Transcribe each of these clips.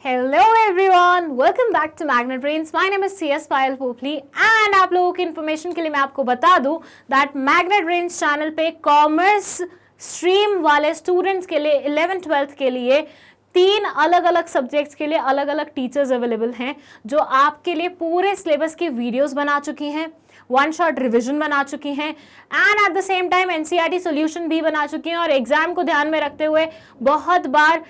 Hello everyone, welcome back to Magnet Brains. My name is CS Payal Popli and आप लोगों की information के लिए मैं आपको बता दूं दैट मैग्नेट ब्रेन्स चैनल पे कॉमर्स स्ट्रीम वाले स्टूडेंट्स के लिए 11th-12th के लिए 3 अलग अलग सब्जेक्ट्स के लिए अलग अलग टीचर्स अवेलेबल हैं जो आपके लिए पूरे सिलेबस की वीडियोस बना चुकी हैं, वन शॉट रिविजन बना चुकी हैं and at the same time NCERT solution भी बना चुकी हैं। और एग्जाम को ध्यान में रखते हुए बहुत बार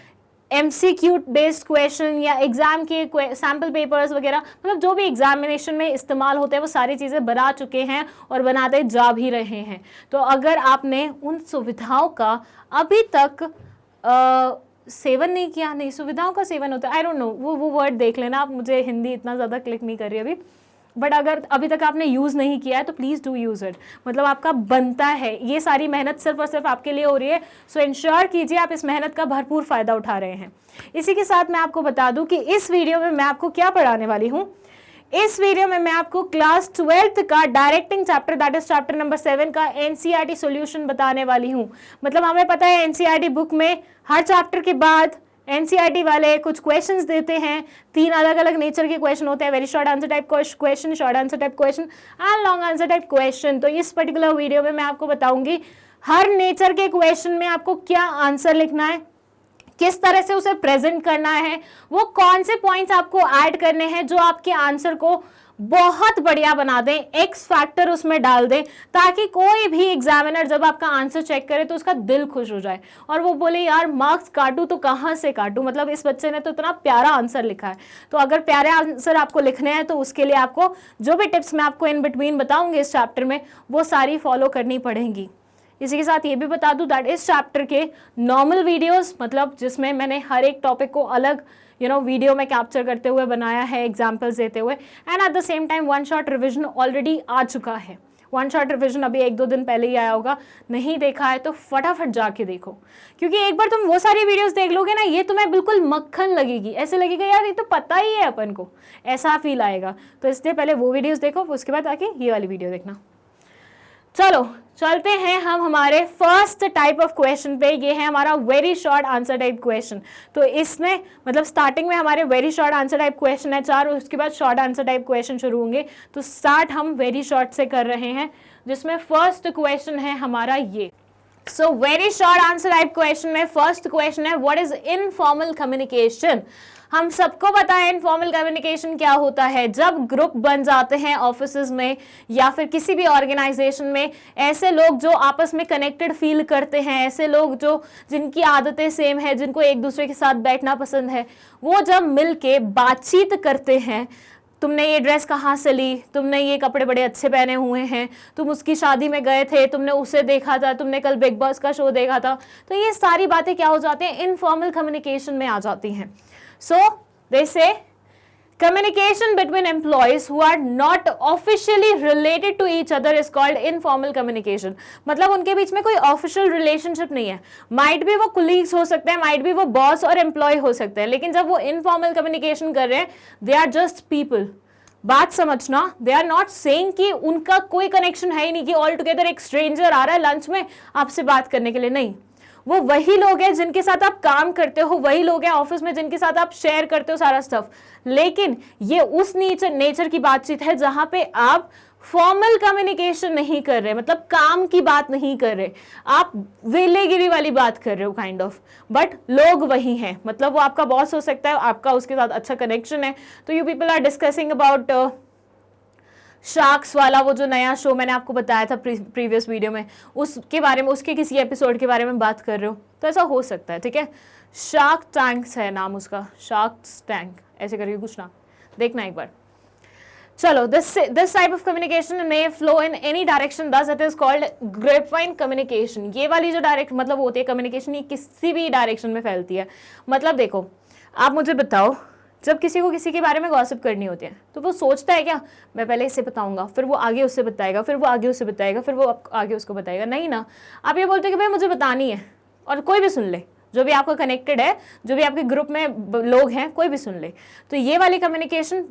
MCQ बेस्ड क्वेश्चन या एग्जाम के सैम्पल पेपर्स वगैरह, मतलब जो भी एग्जामिनेशन में इस्तेमाल होते हैं वो सारी चीज़ें बना चुके हैं और बनाते जा भी रहे हैं। तो अगर आपने उन सुविधाओं का अभी तक सेवन नहीं किया, नहीं सुविधाओं का सेवन होता है, आई डोंट नो, वो वर्ड देख लेना आप, मुझे हिंदी इतना ज़्यादा क्लिक नहीं कर रही अभी, बट अगर अभी तक आपने यूज़ नहीं किया है तो प्लीज़ डू यूज़ इट। मतलब आपका बनता है, ये सारी मेहनत सिर्फ और सिर्फ आपके लिए हो रही है, सो इंश्योर कीजिए आप इस मेहनत का भरपूर फ़ायदा उठा रहे हैं। इसी के साथ मैं आपको बता दूं कि इस वीडियो में मैं आपको क्या पढ़ाने वाली हूँ। इस वीडियो में मैं आपको क्लास 12th का directing chapter, that is chapter number 7 का NCERT सॉल्यूशन बताने वाली हूँ। मतलब हमें पता है NCERT बुक में हर चैप्टर के बाद NCERT वाले कुछ क्वेश्चंस देते हैं, 3 अलग अलग नेचर के क्वेश्चन होते हैं, very short answer type question, short answer type question and long answer type question. तो इस पर्टिकुलर वीडियो में मैं आपको बताऊंगी हर नेचर के क्वेश्चन में आपको क्या आंसर लिखना है, किस तरह से उसे प्रेजेंट करना है, वो कौन से पॉइंट्स आपको ऐड करने हैं जो आपके आंसर को बहुत बढ़िया बना दें, एक्स फैक्टर उसमें डाल दें, ताकि कोई भी एग्जामिनर जब आपका आंसर चेक करे तो उसका दिल खुश हो जाए और वो बोले यार मार्क्स काटूं तो कहाँ से काटूं, मतलब इस बच्चे ने तो इतना प्यारा आंसर लिखा है। तो अगर प्यारे आंसर आपको लिखने हैं तो उसके लिए आपको जो भी टिप्स मैं आपको इन बिटवीन बताऊंगी इस चैप्टर में वो सारी फॉलो करनी पड़ेंगी। इसी के साथ ये भी बता दूं दैट इस चैप्टर के नॉर्मल वीडियोस, मतलब जिसमें मैंने हर एक टॉपिक को अलग वीडियो में कैप्चर करते हुए बनाया है, एग्जाम्पल्स देते हुए, and at the same time one shot revision already आ चुका है। वन शॉट रिविजन अभी 1-2 दिन पहले ही आया होगा, नहीं देखा है तो फटाफट जाके देखो, क्योंकि एक बार तुम वो सारी वीडियोस देख लोगे ना, ये तुम्हें बिल्कुल मक्खन लगेगी, ऐसे लगेगा यार ये तो पता ही है अपन को, ऐसा फील आएगा। तो इसलिए पहले वो वीडियोस देखो, उसके बाद आके ये वाली वीडियो देखना। चलो चलते हैं हम हमारे फर्स्ट टाइप ऑफ क्वेश्चन पे। ये है हमारा very short answer type question. तो इसमें मतलब स्टार्टिंग में हमारे very short answer type question है 4, और उसके बाद शॉर्ट आंसर टाइप क्वेश्चन शुरू होंगे। तो स्टार्ट हम वेरी शॉर्ट से कर रहे हैं, जिसमें फर्स्ट क्वेश्चन है हमारा ये। So very short answer type question में फर्स्ट क्वेश्चन है व्हाट इज इनफॉर्मल कम्युनिकेशन। हम सबको पता है इनफॉर्मल कम्युनिकेशन क्या होता है। जब ग्रुप बन जाते हैं ऑफिसेज में या फिर किसी भी ऑर्गेनाइजेशन में, ऐसे लोग जो आपस में कनेक्टेड फील करते हैं, ऐसे लोग जो जिनकी आदतें सेम है, जिनको एक दूसरे के साथ बैठना पसंद है, वो जब मिल के बातचीत करते हैं, तुमने ये ड्रेस कहाँ से ली, तुमने ये कपड़े बड़े अच्छे पहने हुए हैं, तुम उसकी शादी में गए थे, तुमने उसे देखा था, तुमने कल बिग बॉस का शो देखा था, तो ये सारी बातें क्या हो जाती हैं, इनफॉर्मल कम्युनिकेशन में आ जाती हैं। So they say communication between employees who are not officially related to each other is called informal communication। मतलब उनके बीच में कोई ऑफिशियल रिलेशनशिप नहीं है, माइट भी वो कुलीग्स हो सकते हैं, माइट भी वो बॉस और एम्प्लॉय हो सकते हैं, लेकिन जब वो इनफॉर्मल कम्युनिकेशन कर रहे हैं, दे आर जस्ट पीपल। बात समझना, दे आर नॉट सेइंग कि उनका कोई कनेक्शन है ही नहीं, कि ऑल टुगेदर एक स्ट्रेंजर आ रहा है लंच में आपसे बात करने के लिए, नहीं। वो वही लोग हैं जिनके साथ आप काम करते हो, वही लोग हैं ऑफिस में जिनके साथ आप शेयर करते हो सारा स्टफ, लेकिन ये उस नेचर की बातचीत है जहां पे आप फॉर्मल कम्युनिकेशन नहीं कर रहे, मतलब काम की बात नहीं कर रहे, आप वेलेगिरी वाली बात कर रहे हो काइंड ऑफ, बट लोग वही हैं। मतलब वो आपका बॉस हो सकता है, आपका उसके साथ अच्छा कनेक्शन है, तो you people are discussing about sharks वाला वो जो नया शो मैंने आपको बताया था प्रीवियस वीडियो में, उसके बारे में, उसके किसी एपिसोड के बारे में बात कर रहे हो, तो ऐसा हो सकता है, ठीक है। शार्क टैंक्स है नाम उसका, शार्क टैंक ऐसे करके कुछ ना, देखना एक बार। चलो, this type of communication may flow in any direction, thus it is called grapevine communication. ये वाली जो डायरेक्ट मतलब होती है कम्युनिकेशन, ये किसी भी डायरेक्शन में फैलती है। मतलब देखो, आप मुझे बताओ, जब किसी को किसी के बारे में गॉसिप करनी होती है तो वो सोचता है क्या, मैं पहले इसे बताऊंगा, फिर वो आगे उससे बताएगा, फिर वो आगे उससे बताएगा, फिर वो आगे उसको बताएगा, नहीं ना। आप ये बोलते हो कि भाई मुझे बतानी है, और कोई भी सुन ले, जो भी आपका कनेक्टेड है, जो भी आपके ग्रुप में लोग हैं, कोई भी सुन ले। तो ये वाली कम्युनिकेशन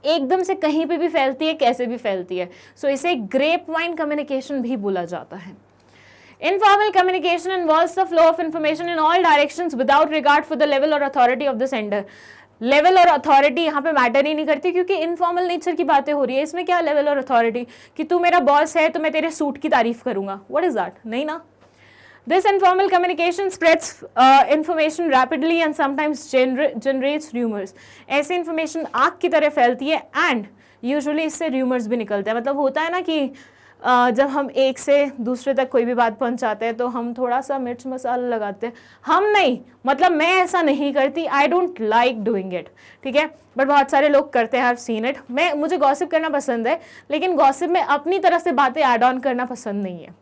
एकदम से कहीं पे भी फैलती है, कैसे भी फैलती है। सो इसे ग्रेप वाइन कम्युनिकेशन भी बोला जाता है। Informal communication involves the flow of information in all directions without regard for the level or authority of the sender. Level और अथॉरिटी यहाँ पे मैटर ही नहीं करती, क्योंकि इनफॉर्मल नेचर की बातें हो रही है। इसमें क्या लेवल और अथॉरिटी कि तू मेरा बॉस है तो मैं तेरे सूट की तारीफ करूंगा, व्हाट इज दैट? नहीं ना। This informal communication spreads information rapidly and sometimes generates rumors. ऐसे information आग की तरह फैलती है and usually इससे rumors भी निकलते हैं। मतलब होता है ना कि जब हम एक से दूसरे तक कोई भी बात पहुंचाते हैं तो हम थोड़ा सा मिर्च मसाला लगाते हैं। हम नहीं, मतलब मैं ऐसा नहीं करती, I don't like doing it, ठीक है, बट बहुत सारे लोग करते हैं, आई हैव सीन इट। मुझे गॉसिप करना पसंद है, लेकिन गॉसिप में अपनी तरफ से बातें ऐड ऑन करना पसंद नहीं है।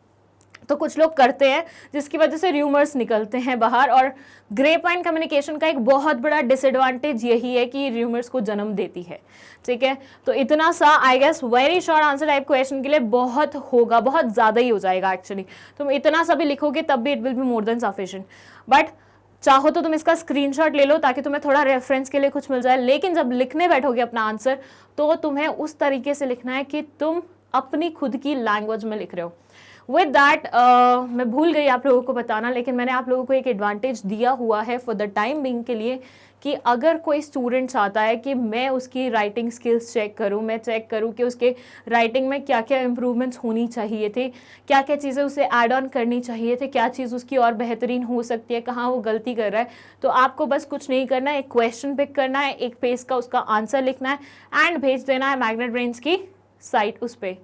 तो कुछ लोग करते हैं जिसकी वजह से र्यूमर्स निकलते हैं बाहर। और ग्रेपवाइन कम्युनिकेशन का एक बहुत बड़ा डिसएडवांटेज यही है कि र्यूमर्स को जन्म देती है, ठीक है। तो इतना सा I guess very short answer type question के लिए बहुत होगा, बहुत ज़्यादा ही हो जाएगा एक्चुअली। तुम इतना सा भी लिखोगे तब भी it will be more than sufficient. But चाहो तो तुम इसका स्क्रीनशॉट ले लो ताकि तुम्हें थोड़ा रेफरेंस के लिए कुछ मिल जाए। लेकिन जब लिखने बैठोगे अपना आंसर तो तुम्हें उस तरीके से लिखना है कि तुम अपनी खुद की लैंग्वेज में लिख रहे हो। विद दैट मैं भूल गई आप लोगों को बताना, लेकिन मैंने आप लोगों को एक एडवांटेज दिया हुआ है फॉर द टाइम बिंग के लिए कि अगर कोई स्टूडेंट चाहता है कि मैं उसकी राइटिंग स्किल्स चेक करूं, मैं चेक करूं कि उसके राइटिंग में क्या क्या इंप्रूवमेंट्स होनी चाहिए थे, क्या क्या चीज़ें उसे ऐड ऑन करनी चाहिए थे, क्या चीज़ उसकी और बेहतरीन हो सकती है, कहाँ वो गलती कर रहा है, तो आपको बस कुछ नहीं करना है, एक क्वेश्चन पिक करना है, एक पेज का उसका आंसर लिखना है एंड भेज देना है मैग्नेट ब्रेन्स की साइट उस पर।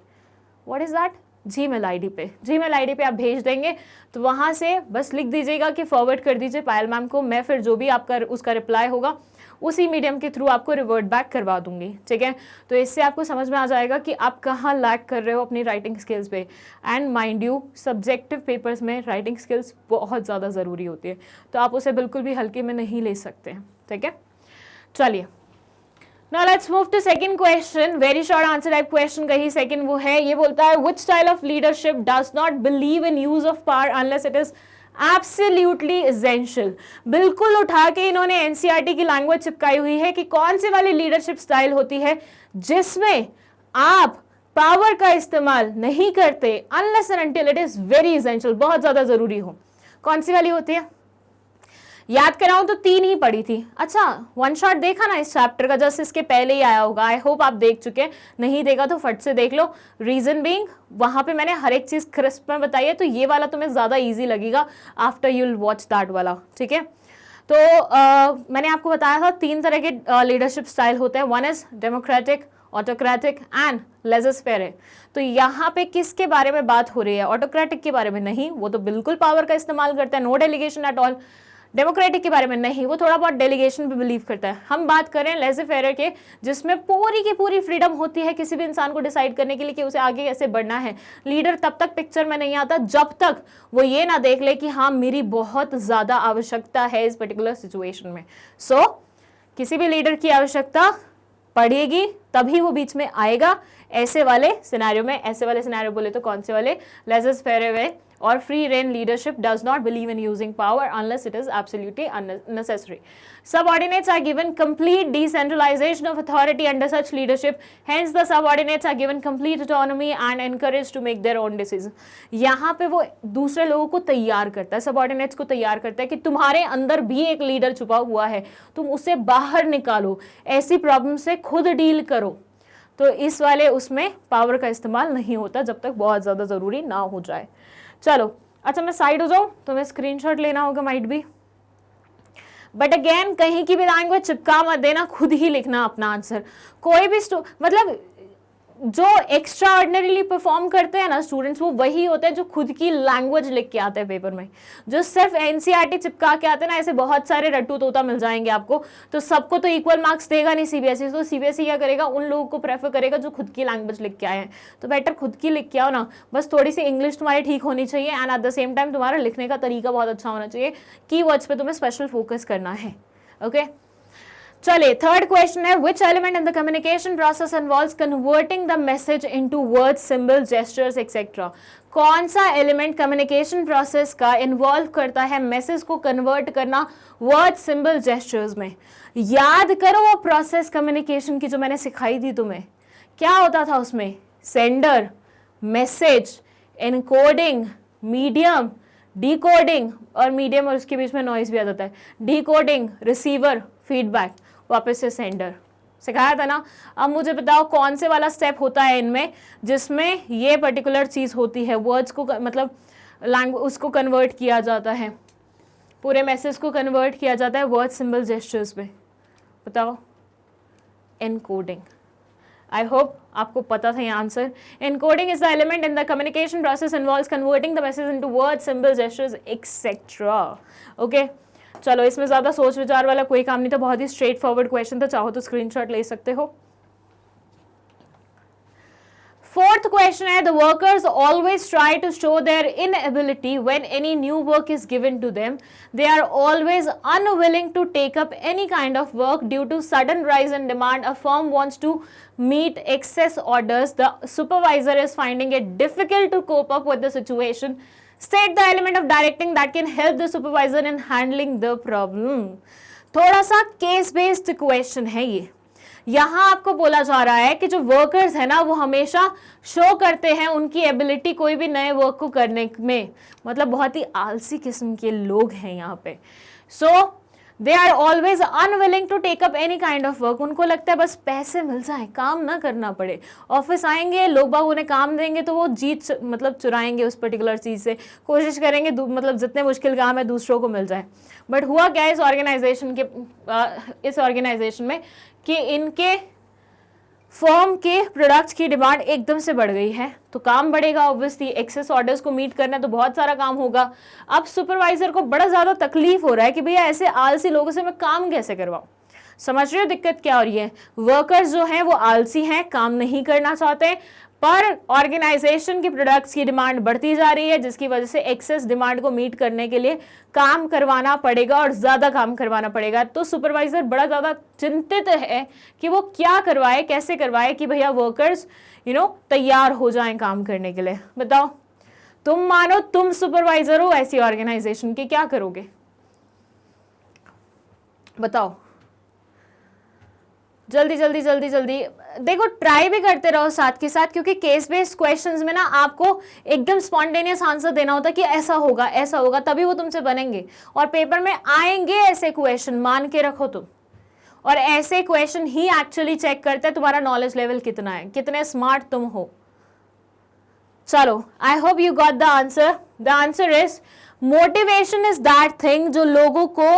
What is that? Gmail ID पे। जीमेल आईडी पे आप भेज देंगे तो वहाँ से बस लिख दीजिएगा कि फॉरवर्ड कर दीजिए पायल मैम को, मैं फिर जो भी आपका उसका रिप्लाई होगा उसी मीडियम के थ्रू आपको रिवर्ट बैक करवा दूंगी, ठीक है। तो इससे आपको समझ में आ जाएगा कि आप कहाँ लैक कर रहे हो अपनी राइटिंग स्किल्स पे। And mind you subjective papers में राइटिंग स्किल्स बहुत ज़्यादा ज़रूरी होती है, तो आप उसे बिल्कुल भी हल्के में नहीं ले सकते, ठीक है। चलिए Now let's move to second question. Very short answer type question कही second वो है, ये बोलता है which style of leadership does not believe in use of power unless it is absolutely essential। बिल्कुल उठा के इन्होंने NCERT की लैंग्वेज चिपकाई हुई है कि कौन सी वाली लीडरशिप स्टाइल होती है जिसमें आप पावर का इस्तेमाल नहीं करते unless and until it is very essential, बहुत ज्यादा जरूरी हो। कौन सी वाली होती है? याद कराऊं तो 3 ही पढ़ी थी। अच्छा, वन शॉट देखा ना इस चैप्टर का, जस्ट इसके पहले ही आया होगा, आई होप आप देख चुके हैं, नहीं देखा तो फट से देख लो। रीजन बीइंग वहां पे मैंने हर एक चीज क्रिस्प में बताई है, तो ये वाला तुम्हें ज्यादा इजी लगेगा after you will watch that वाला, ठीक है। तो मैंने आपको बताया था 3 तरह के लीडरशिप स्टाइल होते हैं, one is democratic, autocratic and laser-fair. तो यहाँ पे किसके बारे में बात हो रही है? ऑटोक्रेटिक के बारे में नहीं, वो तो बिल्कुल पावर का इस्तेमाल करता है, no delegation at all. Democratic के बारे में नहीं, वो थोड़ा बहुत डेलीगेशन पे बिलीव करता है। हम बात करें लेज़र-फेयर के, जिसमें पूरी की पूरी फ्रीडम होती है किसी भी इंसान को डिसाइड करने के लिए कि उसे आगे कैसे बढ़ना है। लीडर तब तक पिक्चर में नहीं आता जब तक वो ये ना देख ले कि हाँ मेरी बहुत ज़्यादा आवश्यकता है इस पर्टिकुलर सिचुएशन में। सो किसी भी लीडर की आवश्यकता पड़ेगी तभी वो बीच में आएगा। ऐसे वाले सिनेरियो में, ऐसे वाले सिनेरियो बोले तो कौन से वाले? Laser-fair way or free reign leadership does not believe in using power unless it is absolutely necessary. Subordinates are given complete decentralization of authority under such leadership. Hence the subordinates are given complete autonomy and encouraged to make their own decisions. यहाँ पे वो दूसरे लोगों को तैयार करता है, subordinates को तैयार करता है कि तुम्हारे अंदर भी एक लीडर छुपा हुआ है, तुम उसे बाहर निकालो, ऐसी प्रॉब्लम से खुद डील करो। तो इस वाले उसमें पावर का इस्तेमाल नहीं होता जब तक बहुत ज़्यादा ज़रूरी ना हो जाए। चलो, अच्छा मैं साइड हो जाऊं, तुम्हें स्क्रीनशॉट लेना होगा माइट भी, बट अगेन कहीं की भी लैंग्वेज चिपका मत देना, खुद ही लिखना अपना आंसर। कोई भी मतलब जो एक्स्ट्रा ऑर्डिनरीली परफॉर्म करते हैं ना स्टूडेंट्स, वो वही होते हैं जो खुद की लैंग्वेज लिख के आते हैं पेपर में। जो सिर्फ एनसीईआरटी चिपका के आते हैं ना, ऐसे बहुत सारे रट्टू तोता मिल जाएंगे आपको, तो सबको तो इक्वल मार्क्स देगा नहीं सीबीएसई। तो सीबीएसई क्या करेगा? उन लोगों को प्रेफर करेगा जो खुद की लैंग्वेज लिख के आए हैं। तो बेटर खुद की लिख के आओ ना, बस थोड़ी सी इंग्लिश तुम्हारी ठीक होनी चाहिए and at the same time तुम्हारा लिखने का तरीका बहुत अच्छा होना चाहिए, कीवर्ड्स पे तुम्हें स्पेशल फोकस करना है। ओके, चलिए थर्ड क्वेश्चन है, which element in the communication process involves converting the message into words, symbol, gestures etcetera. कौन सा एलिमेंट कम्युनिकेशन प्रोसेस का इन्वॉल्व करता है मैसेज को कन्वर्ट करना वर्ड, सिंबल, जेस्चर्स में? याद करो वो प्रोसेस कम्युनिकेशन की जो मैंने सिखाई थी तुम्हें। क्या होता था उसमें? Sender, message, encoding, medium, decoding, और मीडियम और उसके बीच में नॉइज भी आ जाता है, डिकोडिंग, रिसीवर, फीडबैक। वापस से सेंडर, सिखाया था ना। अब मुझे बताओ कौन से वाला स्टेप होता है इनमें जिसमें ये पर्टिकुलर चीज़ होती है, वर्ड्स को मतलब लैंग्वेज उसको कन्वर्ट किया जाता है, पूरे मैसेज को कन्वर्ट किया जाता है वर्ड सिंबल जेस्चर्स में, बताओ। एनकोडिंग। आई होप आपको पता था ये answer. Encoding is the element in the communication process involves converting the message into word symbol gestures etcetera. Okay, चलो इसमें ज़्यादा सोच विचार वाला कोई काम नहीं था, बहुत ही स्ट्रेट फॉरवर्ड क्वेश्चन था, चाहो तो स्क्रीनशॉट ले सकते हो। Fourth question है, the workers always try to show their inability when any new work is given to them. They are always unwilling to take up any kind of work due to sudden rise in demand. A firm wants to meet excess orders. The supervisor is finding it difficult to cope up with the situation. State the element of directing that can help the supervisor in handling the problem. थोड़ा सा case based question है ये। यहाँ आपको बोला जा रहा है कि जो वर्कर्स है ना वो हमेशा शो करते हैं उनकी एबिलिटी कोई भी नए वर्क को करने में, मतलब बहुत ही आलसी किस्म के लोग हैं यहाँ पे। So they are always unwilling to take up any kind of work. उनको लगता है बस पैसे मिल जाए, काम ना करना पड़े। ऑफिस आएंगे, लोग बाग उन्हें काम देंगे तो वो जीत मतलब चुराएंगे उस पर्टिकुलर चीज़ से, कोशिश करेंगे मतलब जितने मुश्किल काम है दूसरों को मिल जाए। बट हुआ क्या इस ऑर्गेनाइजेशन में कि इनके फर्म के प्रोडक्ट्स की डिमांड एकदम से बढ़ गई है, तो काम बढ़ेगा ऑब्वियसली, एक्सेस ऑर्डर्स को मीट करना है तो बहुत सारा काम होगा। अब सुपरवाइजर को बड़ा ज़्यादा तकलीफ हो रहा है कि भैया ऐसे आलसी लोगों से मैं काम कैसे करवाऊँ। समझ रहे हो दिक्कत क्या हो रही है? वर्कर्स जो हैं वो आलसी हैं, काम नहीं करना चाहते, पर ऑर्गेनाइजेशन की प्रोडक्ट्स की डिमांड बढ़ती जा रही है जिसकी वजह से एक्सेस डिमांड को मीट करने के लिए काम करवाना पड़ेगा और ज़्यादा काम करवाना पड़ेगा। तो सुपरवाइजर बड़ा ज़्यादा चिंतित है कि वो क्या करवाए, कैसे करवाए कि भैया वर्कर्स तैयार हो जाएं काम करने के लिए। बताओ, तुम मानो तुम सुपरवाइजर हो ऐसी ऑर्गेनाइजेशन के, क्या करोगे बताओ? जल्दी जल्दी जल्दी जल्दी देखो, ट्राई भी करते रहो साथ के साथ, क्योंकि केस बेस्ड क्वेश्चंस में ना आपको एकदम स्पॉन्टेनियस आंसर देना होता है कि ऐसा होगा तभी वो तुमसे बनेंगे, और पेपर में आएंगे ऐसे क्वेश्चन, मान के रखो तुम। और ऐसे क्वेश्चन ही एक्चुअली चेक करते हैं तुम्हारा नॉलेज लेवल कितना है, कितने स्मार्ट तुम हो। चलो, I hope you got the answer. The answer is motivation is that thing जो लोगों को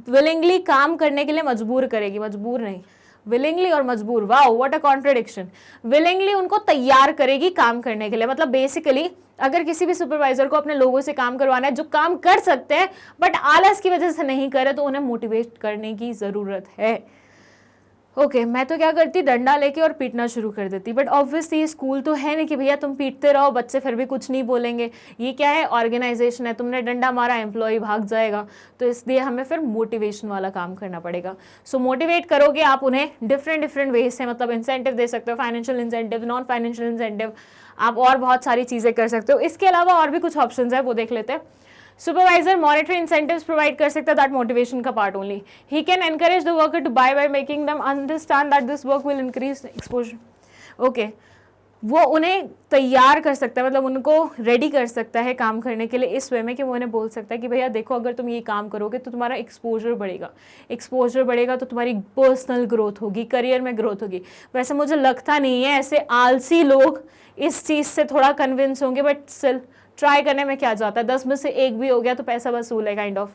विलिंगली काम करने के लिए मजबूर करेगी, मजबूर नहीं, विलिंगली और मजबूर। Wow, what a contradiction. Willingly उनको तैयार करेगी काम करने के लिए, मतलब बेसिकली अगर किसी भी सुपरवाइजर को अपने लोगों से काम करवाना है जो काम कर सकते हैं बट आलस की वजह से नहीं करे, तो उन्हें मोटिवेट करने की जरूरत है। ओके, मैं तो क्या करती, डंडा लेके और पीटना शुरू कर देती, बट ऑब्वियसली स्कूल तो है नहीं कि भैया तुम पीटते रहो, बच्चे फिर भी कुछ नहीं बोलेंगे। ये क्या है, ऑर्गेनाइजेशन है, तुमने डंडा मारा एम्प्लॉय भाग जाएगा, तो इसलिए हमें फिर मोटिवेशन वाला काम करना पड़ेगा। सो मोटिवेट करोगे आप उन्हें डिफरेंट वेज से, मतलब इंसेंटिव दे सकते हो, financial incentive, non financial incentive, आप और बहुत सारी चीज़ें कर सकते हो। इसके अलावा और भी कुछ ऑप्शन है, वो देख लेते हैं। सुपरवाइजर मॉनिटरी इंसेंटिव्स प्रोवाइड कर सकता है, दैट मोटिवेशन का part only. He can encourage the worker to by making them understand that this work will increase exposure. Okay, वो उन्हें तैयार कर सकता है, मतलब उनको रेडी कर सकता है काम करने के लिए इस वे में कि वो उन्हें बोल सकता है कि भैया देखो, अगर तुम ये काम करोगे तो तुम्हारा एक्सपोजर बढ़ेगा तो तुम्हारी पर्सनल ग्रोथ होगी, करियर में ग्रोथ होगी। वैसे मुझे लगता नहीं है ऐसे आलसी लोग इस चीज़ से थोड़ा कन्विंस होंगे, बट स्टिल ट्राई करने में क्या जाता है, 10 में से एक भी हो गया तो पैसा वसूल है, kind of.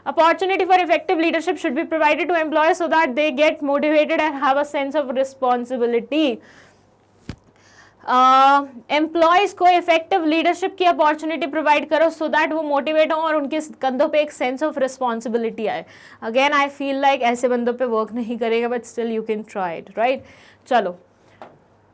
Opportunity for effective leadership should be provided to employees so that they get motivated and have a sense of responsibility. Employees को इफेक्टिव लीडरशिप की अपॉर्चुनिटी प्रोवाइड करो सो दैट वो मोटिवेट हों और उनके कंधों पे एक सेंस ऑफ रिस्पॉन्सिबिलिटी आए। अगेन आई फील लाइक ऐसे बंदों पे वर्क नहीं करेगा, but still you can try it, right. चलो,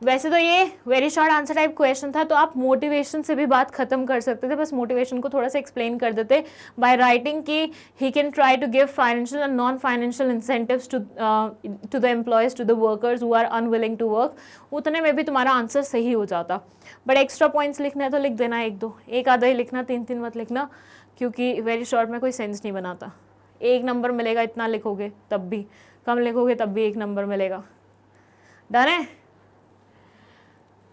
वैसे तो ये very short answer type question था, तो आप मोटिवेशन से भी बात खत्म कर सकते थे, बस मोटिवेशन को थोड़ा सा एक्सप्लेन कर देते बाय राइटिंग कि he can try to give financial and non financial incentives to the employees, to the workers who are unwilling to work. उतने में भी तुम्हारा आंसर सही हो जाता। बट एक्स्ट्रा पॉइंट्स लिखना है तो लिख देना, एक आधा ही लिखना, 3 मत लिखना, क्योंकि वेरी शॉर्ट में कोई सेंस नहीं बनाता। 1 नंबर मिलेगा इतना लिखोगे तब भी, कम लिखोगे तब भी 1 नंबर मिलेगा। डन है?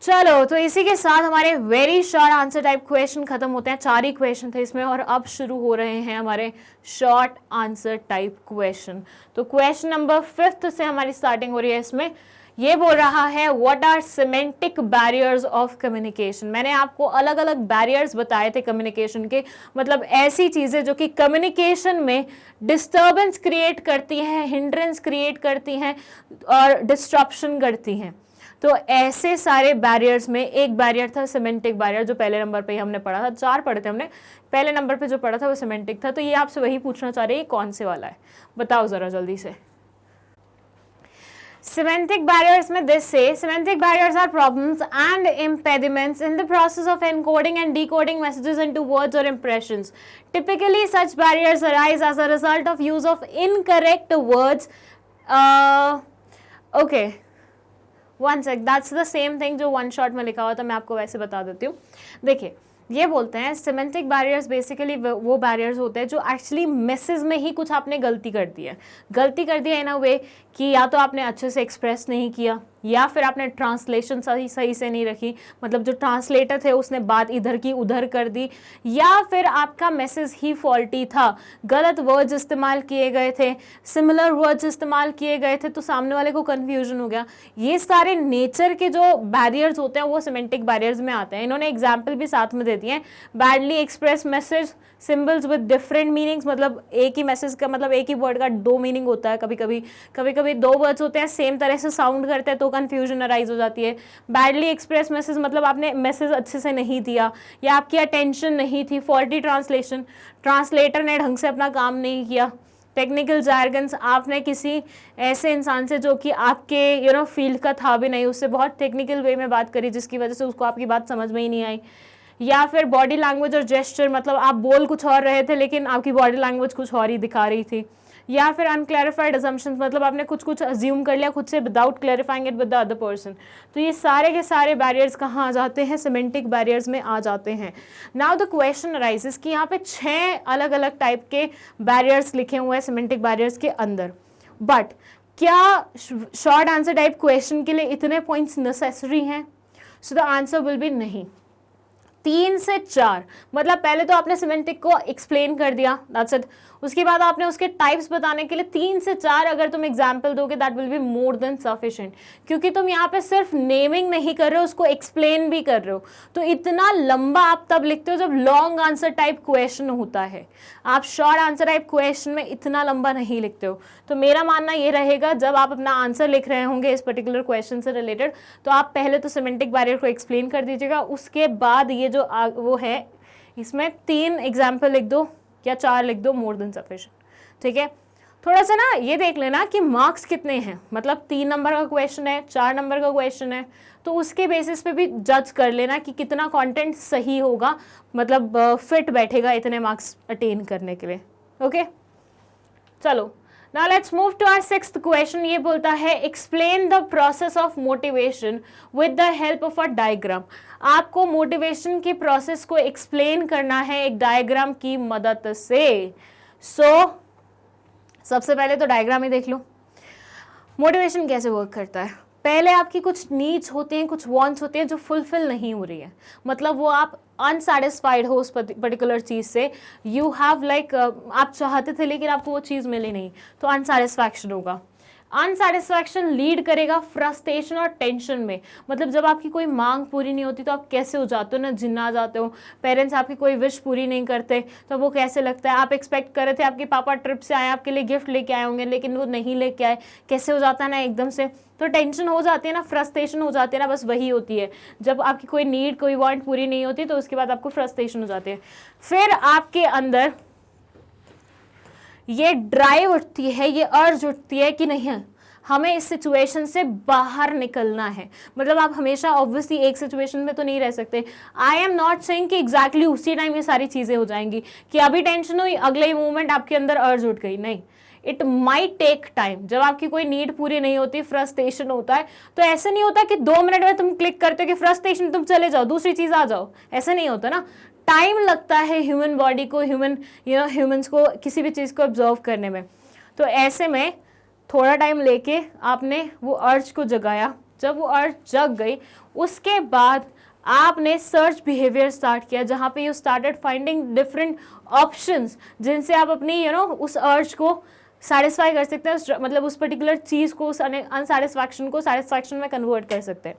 चलो, तो इसी के साथ हमारे very short answer type question खत्म होते हैं। 4 ही क्वेश्चन थे इसमें और अब शुरू हो रहे हैं हमारे शॉर्ट आंसर टाइप क्वेश्चन। तो क्वेश्चन नंबर 5 से हमारी स्टार्टिंग हो रही है। इसमें ये बोल रहा है what are semantic barriers of communication. मैंने आपको अलग अलग बैरियर्स बताए थे कम्युनिकेशन के, मतलब ऐसी चीजें जो कि कम्युनिकेशन में डिस्टर्बेंस क्रिएट करती हैं, हिंड्रेंस क्रिएट करती हैं और डिस्ट्रप्शन करती हैं। तो ऐसे सारे बैरियर्स में एक बैरियर था सिमेंटिक बैरियर, जो पहले नंबर पे ही हमने पढ़ा था। 4 पढ़े थे हमने, पहले नंबर पे जो पढ़ा था वो सिमेंटिक था। तो ये आपसे वही पूछना चाह रही है कौन से वाला है, बताओ जरा जल्दी से। Semantic barriers में this say semantic barriers are problems and impediments in the process of encoding and decoding messages into words or impressions. Typically, such barriers arise as a result of use of incorrect words. Okay, one sec. That's the same thing जो one shot में लिखा हुआ था, मैं आपको वैसे बता देती हूँ। देखिए, ये बोलते हैं सिमेंटिक बैरियर्स बेसिकली वो बैरियर्स होते हैं जो एक्चुअली मैसेज में ही कुछ आपने गलती कर दी है इन अ वे कि या तो आपने अच्छे से एक्सप्रेस नहीं किया, या फिर आपने ट्रांसलेशन सही से नहीं रखी, मतलब जो ट्रांसलेटर थे उसने बात इधर की उधर कर दी, या फिर आपका मैसेज ही फॉल्टी था, गलत वर्ड्स इस्तेमाल किए गए थे, सिमिलर वर्ड्स इस्तेमाल किए गए थे, तो सामने वाले को कन्फ्यूजन हो गया। ये सारे नेचर के जो बैरियर्स होते हैं वो सिमेंटिक बैरियर्स में आते हैं। इन्होंने एग्जाम्पल भी साथ में दे दिए हैं, badly express message, symbols with different meanings, मतलब एक ही मैसेज का मतलब एक ही वर्ड का 2 मीनिंग होता है, कभी कभी 2 वर्ड्स होते हैं सेम तरह से साउंड करते हैं तो कंफ्यूजन अराइज हो जाती है। बैडली एक्सप्रेस मैसेज मतलब आपने मैसेज अच्छे से नहीं दिया या आपकी अटेंशन नहीं थी, फॉल्टी ट्रांसलेशन, ट्रांसलेटर ने ढंग से अपना काम नहीं किया, टेक्निकल जार्गन्स, आपने किसी ऐसे इंसान से जो कि आपके फील्ड का था भी नहीं, उससे बहुत टेक्निकल वे में बात करी जिसकी वजह से उसको आपकी बात समझ में ही नहीं आई, या फिर बॉडी लैंग्वेज और जेस्चर, मतलब आप बोल कुछ और रहे थे लेकिन आपकी बॉडी लैंग्वेज कुछ और ही दिखा रही थी, या फिर अनक्लैरिफाइड असम्पशंस, मतलब आपने कुछ अज्यूम कर लिया खुद से without clarifying it with the other person. तो ये सारे के सारे बैरियर्स कहाँ आ जाते हैं, सिमेंटिक बैरियर्स में आ जाते हैं। नाउ द क्वेश्चन अराइजेस कि यहाँ पे 6 अलग अलग टाइप के बैरियर्स लिखे हुए हैं सिमेंटिक बैरियर्स के अंदर, बट क्या शॉर्ट आंसर टाइप क्वेश्चन के लिए इतने पॉइंट्स नेसेसरी हैं? So the answer will be नहीं। 3 से 4, मतलब पहले तो आपने सिमेंटिक को एक्सप्लेन कर दिया, दैट्स इट। उसके बाद आपने उसके टाइप्स बताने के लिए 3 से 4 अगर तुम एग्जाम्पल दोगे that will be more than sufficient, क्योंकि तुम यहाँ पे सिर्फ नेमिंग नहीं कर रहे हो, उसको एक्सप्लेन भी कर रहे हो। तो इतना लंबा आप तब लिखते हो जब लॉन्ग आंसर टाइप क्वेश्चन होता है, आप शॉर्ट आंसर टाइप क्वेश्चन में इतना लंबा नहीं लिखते हो। तो मेरा मानना ये रहेगा जब आप अपना आंसर लिख रहे होंगे इस पर्टिकुलर क्वेश्चन से रिलेटेड, तो आप पहले तो सिमेंटिक बैरियर को एक्सप्लेन कर दीजिएगा, उसके बाद ये जो वो है इसमें 3 एग्जाम्पल लिख दो या 4 लिख दो, मोर देन सफिशिएंट। ठीक है, थोड़ा सा ना ये देख लेना कि मार्क्स कितने हैं, मतलब 3 नंबर का क्वेश्चन है, 4 नंबर का क्वेश्चन है, तो उसके बेसिस पे भी जज कर लेना कि कितना कंटेंट सही होगा, मतलब फिट बैठेगा इतने मार्क्स अटेन करने के लिए। ओके, चलो Now let's move to our 6th question। ये बोलता है explain the process of motivation with the help of a diagram। आपको मोटिवेशन की प्रोसेस को एक्सप्लेन करना है एक डायग्राम की मदद से। सबसे पहले तो डायग्राम ही देख लो, मोटिवेशन कैसे वर्क करता है। पहले आपकी कुछ नीड्स होती हैं, कुछ वांट्स होती हैं जो फुलफिल नहीं हो रही है, मतलब वो आप अनसेटिस्फाइड हो उस पर्टिकुलर चीज़ से, यू हैव लाइक आप चाहते थे लेकिन आपको वो चीज़ मिली नहीं, तो अनसेटिस्फैक्शन होगा। अनसेटिस्फैक्शन लीड करेगा फ्रस्ट्रेशन और टेंशन में, मतलब जब आपकी कोई मांग पूरी नहीं होती तो आप कैसे हो जाते हो ना, जिन्ना जाते हो। पेरेंट्स आपकी कोई विश पूरी नहीं करते तो वो कैसे लगता है, आप एक्सपेक्ट कर रहे थे आपके पापा ट्रिप से आए, आपके लिए गिफ्ट लेके आए होंगे लेकिन वो नहीं लेके आए, कैसे हो जाता है ना एकदम से, तो टेंशन हो जाती है ना, फ्रस्ट्रेशन हो जाती है ना, बस वही होती है जब आपकी कोई नीड कोई वांट पूरी नहीं होती तो उसके बाद आपको फ्रस्ट्रेशन हो जाती है। फिर आपके अंदर ये ड्राइव उठती है, ये अर्ज उठती है कि नहीं हमें इस सिचुएशन से बाहर निकलना है, मतलब आप हमेशा ऑब्वियसली एक सिचुएशन में तो नहीं रह सकते। आई एम नॉट सेइंग कि एग्जैक्टली उसी टाइम ये सारी चीज़ें हो जाएंगी कि अभी टेंशन हुई अगले ही मोमेंट आपके अंदर अर्ज उठ गई, नहीं, इट माइट टेक टाइम। जब आपकी कोई नीड पूरी नहीं होती, फ्रस्ट्रेशन होता है, तो ऐसे नहीं होता कि 2 मिनट में तुम क्लिक करते हो कि फ्रस्ट्रेशन तुम चले जाओ दूसरी चीज़ आ जाओ, ऐसा नहीं होता ना। टाइम लगता है ह्यूमन बॉडी को, ह्यूमंस को किसी भी चीज़ को ऑब्जर्व करने में। तो ऐसे में थोड़ा टाइम लेके आपने वो अर्ज को जगाया, जब वो अर्ज जग गई उसके बाद आपने सर्च बिहेवियर स्टार्ट किया, जहाँ पे you started finding different options जिनसे आप अपनी उस अर्ज को सेटिस्फाई कर सकते हैं, मतलब उस पर्टिकुलर चीज़ को, उस अनसेटिस्फैक्शन को सेटिस्फैक्शन में कन्वर्ट कर सकते हैं।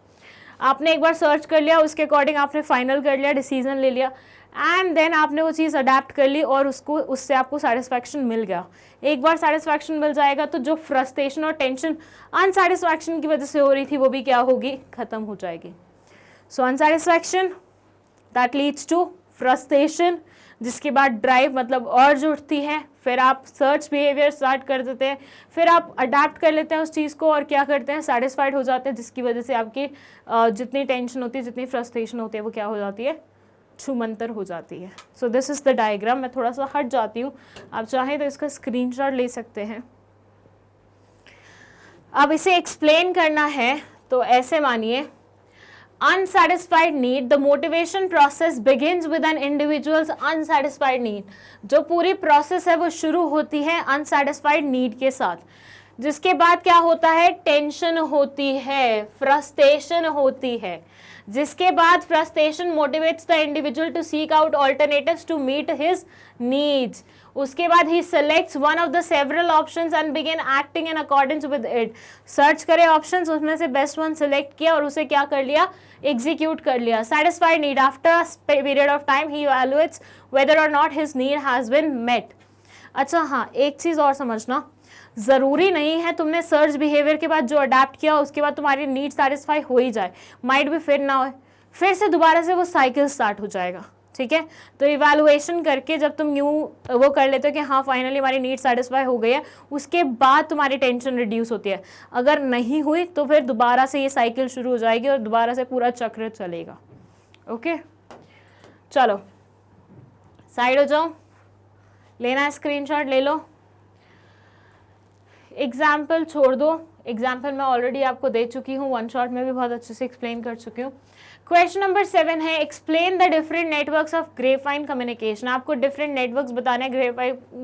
आपने एक बार सर्च कर लिया, उसके अकॉर्डिंग आपने फाइनल कर लिया, डिसीजन ले लिया, एंड देन आपने वो चीज़ अडेप्ट कर ली और उससे आपको सेटिस्फैक्शन मिल गया। एक बार सेटिस्फैक्शन मिल जाएगा तो जो फ्रस्ट्रेशन और टेंशन अनसेटिस्फैक्शन की वजह से हो रही थी वो भी क्या होगी, ख़त्म हो जाएगी। सो unsatisfaction that leads to frustration, जिसके बाद ड्राइव मतलब अर्ज उठती है, फिर आप सर्च बिहेवियर स्टार्ट कर देते हैं, फिर आप अडेप्ट कर लेते हैं उस चीज़ को और क्या करते हैं, सेटिस्फाइड हो जाते हैं, जिसकी वजह से आपकी जितनी टेंशन होती है, जितनी फ्रस्ट्रेशन होती है, वो क्या हो जाती है, छूमंतर हो जाती है। So this is the diagram. मैं थोड़ा सा हट जाती हूँ, आप चाहें तो इसका स्क्रीनशॉट ले सकते हैं। अब इसे एक्सप्लेन करना है तो ऐसे मानिए, unsatisfied need, the motivation process begins with an individual's unsatisfied need। जो पूरी प्रोसेस है वो शुरू होती है unsatisfied need के साथ, जिसके बाद क्या होता है, टेंशन होती है, फ्रस्ट्रेशन होती है, जिसके बाद frustration motivates the individual to seek out alternatives to meet his needs. उसके बाद ही selects one of the several options and begin acting in accordance with it. Search करे ऑप्शंस, उसमें से बेस्ट वन सेलेक्ट किया और उसे क्या कर लिया, एग्जीक्यूट कर लिया। Satisfied need, after a period of time he evaluates whether or not his need has been met. अच्छा हाँ, एक चीज़ और समझना, ज़रूरी नहीं है तुमने सर्च बिहेवियर के बाद जो अडेप्ट किया उसके बाद तुम्हारी नीड सेटिस्फाई हो ही जाए, माइट भी फिर ना हो, फिर से दोबारा से वो साइकिल स्टार्ट हो जाएगा। ठीक है, तो इवैल्यूएशन करके जब तुम यूँ वो कर लेते हो कि हाँ फाइनली हमारी नीड सेटिस्फाई हो गई है, उसके बाद तुम्हारी टेंशन रिड्यूस होती है। अगर नहीं हुई तो फिर दोबारा से ये साइकिल शुरू हो जाएगी और दोबारा से पूरा चक्र चलेगा। ओके, चलो साइड हो जाओ, लेना है स्क्रीनशॉट ले लो। एग्जाम्पल छोड़ दो, एग्जाम्पल मैं ऑलरेडी आपको दे चुकी हूँ, वन शॉट में भी बहुत अच्छे से एक्सप्लेन कर चुकी हूँ। क्वेश्चन नंबर 7 है, explain the different networks of grapevine communication. आपको डिफरेंट नेटवर्क्स बताने हैं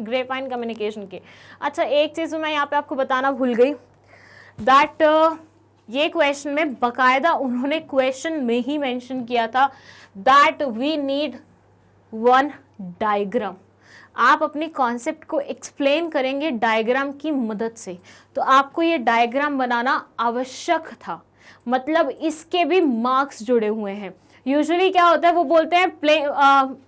ग्रेपवाइन कम्युनिकेशन के। अच्छा, एक चीज़ मैं यहाँ पे आपको बताना भूल गई, दैट ये क्वेश्चन में बाकायदा उन्होंने क्वेश्चन में ही मेंशन किया था that we need one diagram. आप अपनी कॉन्सेप्ट को एक्सप्लेन करेंगे डायग्राम की मदद से, तो आपको ये डायग्राम बनाना आवश्यक था, मतलब इसके भी मार्क्स जुड़े हुए हैं। यूजुअली क्या होता है, वो बोलते हैं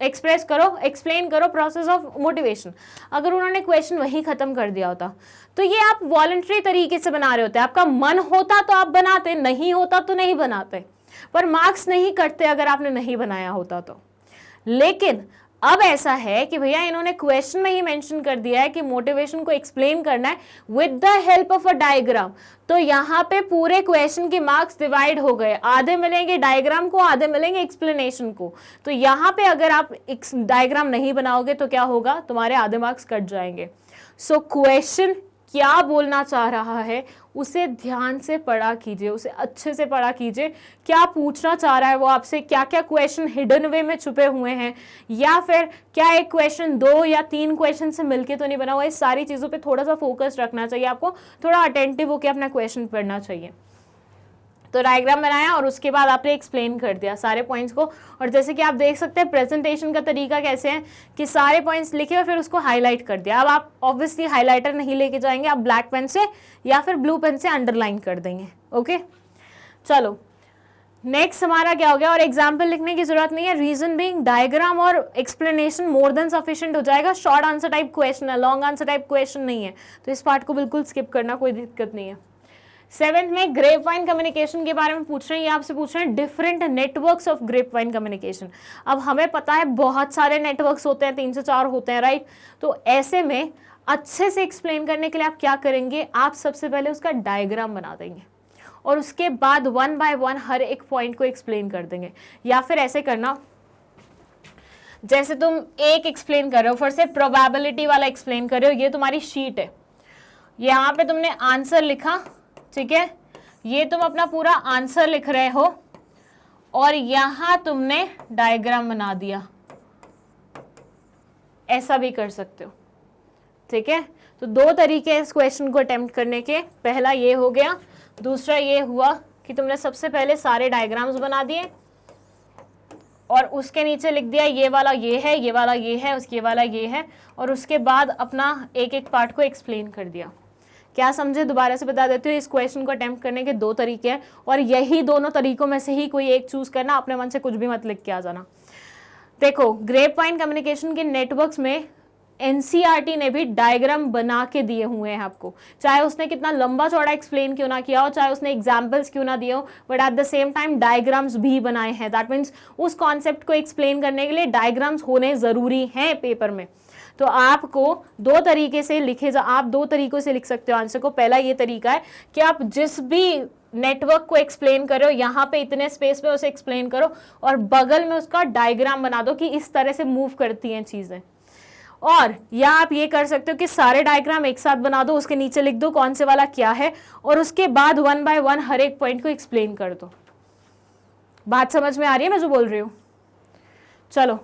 एक्सप्रेस करो, एक्सप्लेन करो प्रोसेस ऑफ मोटिवेशन। अगर उन्होंने क्वेश्चन वही खत्म कर दिया होता तो ये आप वॉलंटरी तरीके से बना रहे होते, आपका मन होता तो आप बनाते, नहीं होता तो नहीं बनाते, पर मार्क्स नहीं कटते अगर आपने नहीं बनाया होता तो। लेकिन अब ऐसा है कि भैया इन्होंने क्वेश्चन में ही मेंशन कर दिया है कि मोटिवेशन को एक्सप्लेन करना है with the help of a diagram, तो यहाँ पे पूरे क्वेश्चन के मार्क्स डिवाइड हो गए, आधे मिलेंगे डायग्राम को, आधे मिलेंगे एक्सप्लेनेशन को। तो यहाँ पे अगर आप डायग्राम नहीं बनाओगे तो क्या होगा, तुम्हारे आधे मार्क्स कट जाएंगे। सो क्वेश्चन क्या बोलना चाह रहा है उसे ध्यान से पढ़ा कीजिए, उसे अच्छे से पढ़ा कीजिए, क्या पूछना चाह रहा है वो आपसे, क्या क्या क्वेश्चन हिडन वे में छुपे हुए हैं, या फिर क्या एक क्वेश्चन 2 या 3 क्वेश्चन से मिलके तो नहीं बना हुआ। इस सारी चीज़ों पे थोड़ा सा फोकस रखना चाहिए आपको, थोड़ा अटेंटिव होकर अपना क्वेश्चन पढ़ना चाहिए। तो डायग्राम बनाया और उसके बाद आपने एक्सप्लेन कर दिया सारे पॉइंट्स को। और जैसे कि आप देख सकते हैं प्रेजेंटेशन का तरीका कैसे है कि सारे पॉइंट्स लिखे और फिर उसको हाईलाइट कर दिया। अब आप ऑब्वियसली हाईलाइटर नहीं लेके जाएंगे, आप ब्लैक पेन से या फिर ब्लू पेन से अंडरलाइन कर देंगे। ओके, चलो नेक्स्ट हमारा क्या हो गया, और एग्जाम्पल लिखने की जरूरत नहीं है, रीजन बीइंग डायग्राम और एक्सप्लेनेशन मोर देन सफिशिएंट हो जाएगा। शॉर्ट आंसर टाइप क्वेश्चन है, लॉन्ग आंसर टाइप क्वेश्चन नहीं है, तो इस पार्ट को बिल्कुल स्किप करना, कोई दिक्कत नहीं है। 7th में ग्रेपवाइन कम्युनिकेशन के बारे में पूछ रहे हैं, ये आपसे पूछ रहे हैं different networks of grapevine communication. अब हमें पता है बहुत सारे नेटवर्क्स होते हैं, 3 से 4 होते हैं, राइट। तो ऐसे में अच्छे से एक्सप्लेन करने के लिए आप क्या करेंगे, आप सबसे पहले उसका डायग्राम बना देंगे और उसके बाद 1 बाय 1 हर एक पॉइंट को एक्सप्लेन कर देंगे। या फिर ऐसे करना, जैसे तुम एक एक्सप्लेन कर रहे हो, फिर से प्रोबेबिलिटी वाला एक्सप्लेन कर रहे हो, ये तुम्हारी शीट है, यहाँ पे तुमने आंसर लिखा, ठीक है, ये तुम अपना पूरा आंसर लिख रहे हो और यहां तुमने डायग्राम बना दिया, ऐसा भी कर सकते हो। ठीक है, तो 2 तरीके इस क्वेश्चन को अटेम्प्ट करने के, पहला ये हो गया, दूसरा ये हुआ कि तुमने सबसे पहले सारे डायग्राम्स बना दिए और उसके नीचे लिख दिया ये वाला ये है, ये वाला ये है, उसके वाला ये है, और उसके बाद अपना एक एक पार्ट को एक्सप्लेन कर दिया। क्या समझे? दोबारा से बता देती हूँ, इस क्वेश्चन को अटेम्प्ट करने के 2 तरीके हैं और यही दोनों तरीकों में से ही कोई एक चूज करना, अपने मन से कुछ भी मत लिख के आ जाना। देखो, ग्रेपवाइन कम्युनिकेशन के नेटवर्क्स में एनसीईआरटी ने भी डायग्राम बना के दिए हुए हैं आपको, चाहे उसने कितना लंबा चौड़ा एक्सप्लेन क्यों ना किया हो, चाहे उसने एग्जाम्पल्स क्यों ना दिए हो, but at the same time diagrams भी बनाए हैं। दैट मीन्स उस कॉन्सेप्ट को एक्सप्लेन करने के लिए डायग्राम्स होने जरूरी हैं पेपर में। तो आपको 2 तरीके से आप 2 तरीकों से लिख सकते हो आंसर को। पहला ये तरीका है कि आप जिस भी नेटवर्क को एक्सप्लेन करो, यहाँ पे इतने स्पेस पे उसे एक्सप्लेन करो और बगल में उसका डायग्राम बना दो कि इस तरह से मूव करती हैं चीजें। और या आप ये कर सकते हो कि सारे डायग्राम एक साथ बना दो, उसके नीचे लिख दो कौन से वाला क्या है, और उसके बाद 1 by 1 हर एक पॉइंट को एक्सप्लेन कर दो। बात समझ में आ रही है मैं जो बोल रही हूं? चलो,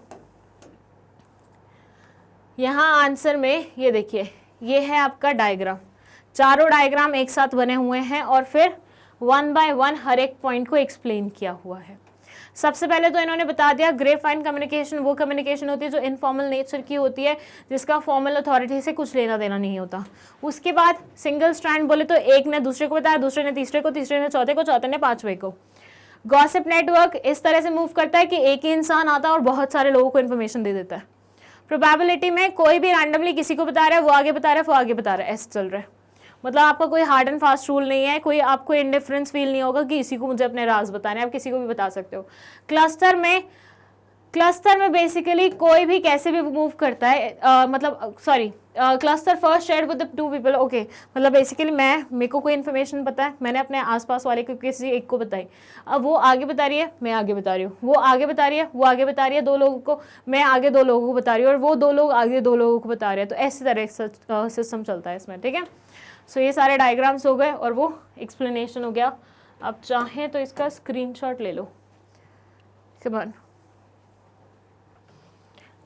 यहां आंसर में ये देखिए, ये है आपका डायग्राम, चारों डायग्राम एक साथ बने हुए हैं और फिर 1 by 1 हर एक पॉइंट को एक्सप्लेन किया हुआ है। सबसे पहले तो इन्होंने बता दिया ग्रेपवाइन कम्युनिकेशन वो कम्युनिकेशन होती है जो इनफॉर्मल नेचर की होती है, जिसका फॉर्मल अथॉरिटी से कुछ लेना देना नहीं होता। उसके बाद सिंगल स्ट्रैंड बोले तो एक ने दूसरे को बताया, दूसरे ने तीसरे को, तीसरे ने चौथे को, चौथे ने पांचवे को। गॉसिप नेटवर्क इस तरह से मूव करता है कि एक ही इंसान आता है और बहुत सारे लोगों को इन्फॉर्मेशन दे देता है। प्रोबेबिलिटी में कोई भी रैंडमली किसी को बता रहा है, वो आगे बता रहा है, वो आगे बता रहा है, ऐसे चल रहा है। मतलब आपका कोई हार्ड एंड फास्ट रूल नहीं है, कोई आपको इंडिफरेंस फील नहीं होगा कि इसी को मुझे अपने राज बताने, आप किसी को भी बता सकते हो। क्लस्टर में बेसिकली कोई भी कैसे भी मूव करता है, cluster first shared with 2 people। Okay, मतलब बेसिकली मेरे को कोई इन्फॉर्मेशन पता है, मैंने अपने आसपास वाले को किसी एक को बताई, अब वो आगे बता रही है, मैं आगे बता रही हूँ, वो आगे बता रही है, वो आगे बता रही है, 2 लोगों को, मैं आगे 2 लोगों को बता रही हूँ और वो 2 लोग आगे 2 लोगों को बता रहे हैं। तो ऐसी तरह सिस्टम चलता है इसमें, ठीक है। सो ये सारे डायग्राम्स हो गए और वो एक्सप्लेनेशन हो गया। अब चाहें तो इसका स्क्रीनशॉट ले लो, कम ऑन,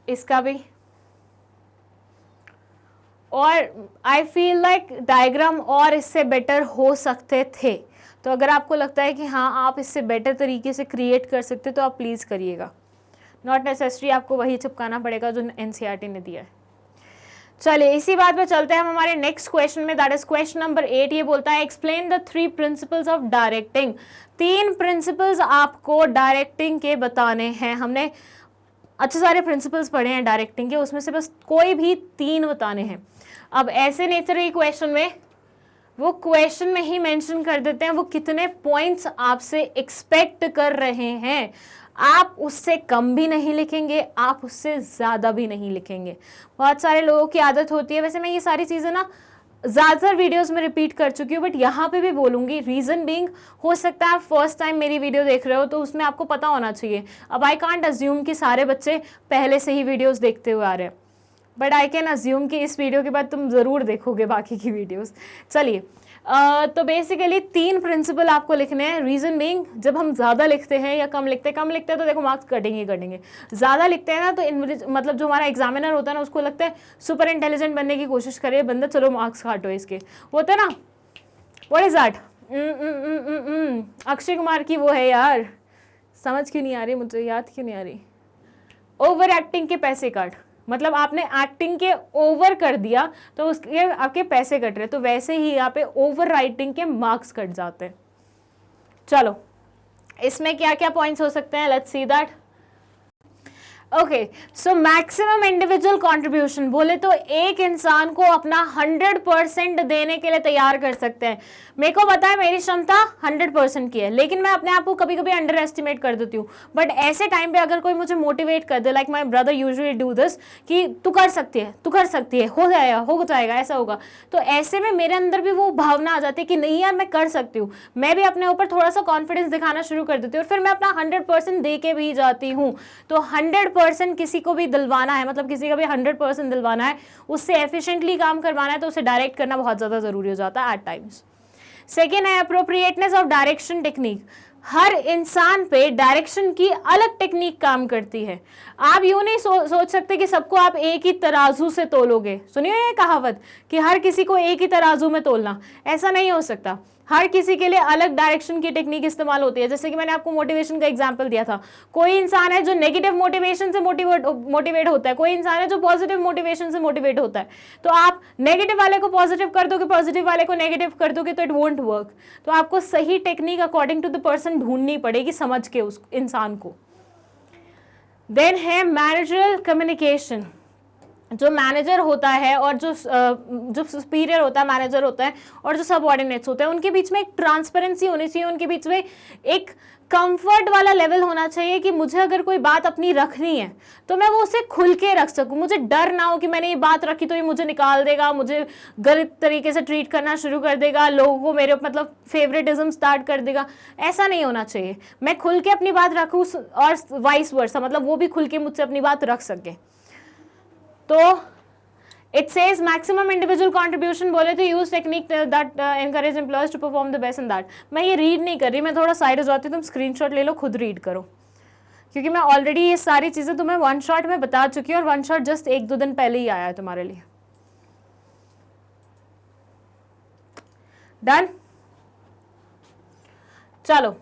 इसका भी। और आई फील लाइक डायग्राम और इससे बेटर हो सकते थे, तो अगर आपको लगता है कि हाँ आप इससे बेटर तरीके से क्रिएट कर सकते तो आप प्लीज़ करिएगा। नॉट नेसेसरी आपको वही चिपकाना पड़ेगा जो एनसीईआरटी ने दिया है। चलिए इसी बात पे चलते हैं हम हमारे नेक्स्ट क्वेश्चन में, दैट इज क्वेश्चन नंबर 8। ये बोलता है explain the 3 principles of directing. 3 principles आपको डायरेक्टिंग के बताने हैं। हमने अच्छे सारे प्रिंसिपल्स पढ़े हैं डायरेक्टिंग के, उसमें से बस कोई भी 3 बताने हैं। अब ऐसे नेचर के क्वेश्चन में वो क्वेश्चन में ही मेंशन कर देते हैं वो कितने पॉइंट्स आपसे एक्सपेक्ट कर रहे हैं। आप उससे कम भी नहीं लिखेंगे, आप उससे ज़्यादा भी नहीं लिखेंगे। बहुत सारे लोगों की आदत होती है, वैसे मैं ये सारी चीज़ें ना ज़्यादातर वीडियोस में रिपीट कर चुकी हूँ, बट यहाँ पे भी बोलूँगी। रीज़न बीइंग, हो सकता है आप फर्स्ट टाइम मेरी वीडियो देख रहे हो तो उसमें आपको पता होना चाहिए। अब आई कांट अज्यूम कि सारे बच्चे पहले से ही वीडियोज़ देखते हुए आ रहे हैं, बट आई कैन अज्यूम कि इस वीडियो के बाद तुम ज़रूर देखोगे बाकी की वीडियोज़। चलिए, तो बेसिकली 3 प्रिंसिपल आपको लिखने हैं। रीज़न बीइंग, जब हम ज़्यादा लिखते हैं या कम लिखते हैं तो देखो मार्क्स कटेंगे। ज़्यादा लिखते हैं ना तो मतलब जो हमारा एग्जामिनर होता है ना उसको लगता है सुपर इंटेलिजेंट बनने की कोशिश करे बंदा, चलो मार्क्स काटो इसके। होता है ना, what is that, Akshay Kumar की वो है यार, समझ क्यों नहीं आ रही मुझे, याद क्यों नहीं आ रही, ओवर एक्टिंग के पैसे काट। मतलब आपने एक्टिंग के ओवर कर दिया तो उसके आपके पैसे कट रहे, तो वैसे ही यहाँ पे ओवर राइटिंग के मार्क्स कट जाते हैं। चलो इसमें क्या क्या पॉइंट्स हो सकते हैं, let's see that. Okay, so maximum individual contribution बोले तो एक इंसान को अपना 100% देने के लिए तैयार कर सकते हैं। मेरे को पता है मेरी क्षमता 100% की है, लेकिन मैं अपने आप को कभी कभी अंडर एस्टिमेट कर देती हूँ। बट ऐसे टाइम पे अगर कोई मुझे मोटिवेट कर दे, like my brother usually do this, कि तू कर सकती है, हो जाएगा, ऐसा होगा, तो ऐसे में मेरे अंदर भी वो भावना आ जाती है कि नहीं यार मैं कर सकती हूँ। मैं भी अपने ऊपर थोड़ा सा कॉन्फिडेंस दिखाना शुरू कर देती हूँ और फिर मैं अपना 100% दे के भी जाती हूँ। तो 100% किसी को भी दिलवाना है, मतलब किसी का भी 100% दिलवाना है, उससे एफिशिएंटली काम करवाना है, तो उसे डायरेक्ट करना बहुत ज़्यादा ज़रूरी हो जाता है एट टाइम्स। सेकेंड है अप्रोप्रिएटनेस ऑफ डायरेक्शन टेक्निक। हर इंसान पे डायरेक्शन की अलग टेक्निक काम करती है। आप यूं नहीं सोच सकते कि सबको आप एक ही तराजू से तोलोगे। सुनिए ये कहावत कि हर किसी को एक ही तराजू में तोलना, ऐसा नहीं हो सकता। हर किसी के लिए अलग डायरेक्शन की टेक्निक इस्तेमाल होती है। जैसे कि मैंने आपको मोटिवेशन का एग्जांपल दिया था, कोई इंसान है जो नेगेटिव मोटिवेशन से मोटिवेट होता है, कोई इंसान है जो पॉजिटिव मोटिवेशन से मोटिवेट होता है। तो आप नेगेटिव वाले को पॉजिटिव कर दोगे, पॉजिटिव वाले को नेगेटिव कर दोगे, तो इट वोंट वर्क। तो आपको सही technique according to the person ढूंढनी पड़ेगी, समझ के उस इंसान को। देन है मैनेजरल कम्युनिकेशन। जो मैनेजर होता है और जो सुपीरियर होता है, मैनेजर होता है, और जो सबऑर्डिनेट्स होते हैं, उनके बीच में एक ट्रांसपेरेंसी होनी चाहिए, उनके बीच में एक कंफर्ट वाला लेवल होना चाहिए कि मुझे अगर कोई बात अपनी रखनी है तो मैं वो उसे खुल के रख सकूं। मुझे डर ना हो कि मैंने ये बात रखी तो ये मुझे निकाल देगा, मुझे गलत तरीके से ट्रीट करना शुरू कर देगा, लोगों को मेरे मतलब फेवरेटिज्म स्टार्ट कर देगा। ऐसा नहीं होना चाहिए। मैं खुल के अपनी बात रखूं और वाइस वर्सा, मतलब वो भी खुल के मुझसे अपनी बात रख सके। तो it says maximum individual contribution बोले तो use technique that encourage employees to perform the best in that. मैं ये रीड नहीं कर रही, मैं थोड़ा साइड हो जाती हूँ, तुम स्क्रीनशॉट ले लो, खुद रीड करो, क्योंकि मैं ऑलरेडी ये सारी चीजें तुम्हें वन शॉट में बता चुकी हूँ, और वन शॉट जस्ट 1-2 दिन पहले ही आया है तुम्हारे लिए। डन। चलो,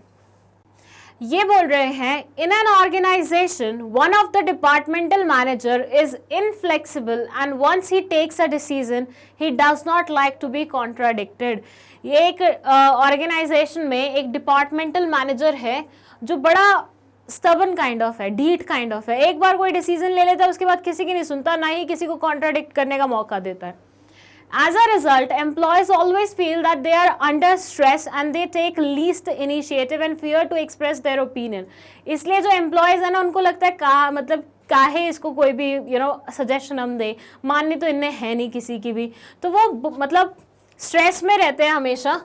ये बोल रहे हैं in an organization one of the departmental manager is inflexible and once he takes a decision he does not like to be contradicted. ये एक ऑर्गेनाइजेशन में एक डिपार्टमेंटल मैनेजर है जो बड़ा स्टबन काइंड ऑफ है, ढीठ काइंड ऑफ है। एक बार कोई डिसीजन ले लेता है, उसके बाद किसी की नहीं सुनता, ना ही किसी को कॉन्ट्राडिक्ट करने का मौका देता है। As a result, employees always feel that they are under stress and they take least initiative and fear to express their opinion. इसलिए जो employees है ना, उनको लगता है मतलब काहे इसको कोई भी सजेशन हम दे, माननी तो इनने है नहीं किसी की भी, तो वो मतलब स्ट्रेस में रहते हैं हमेशा,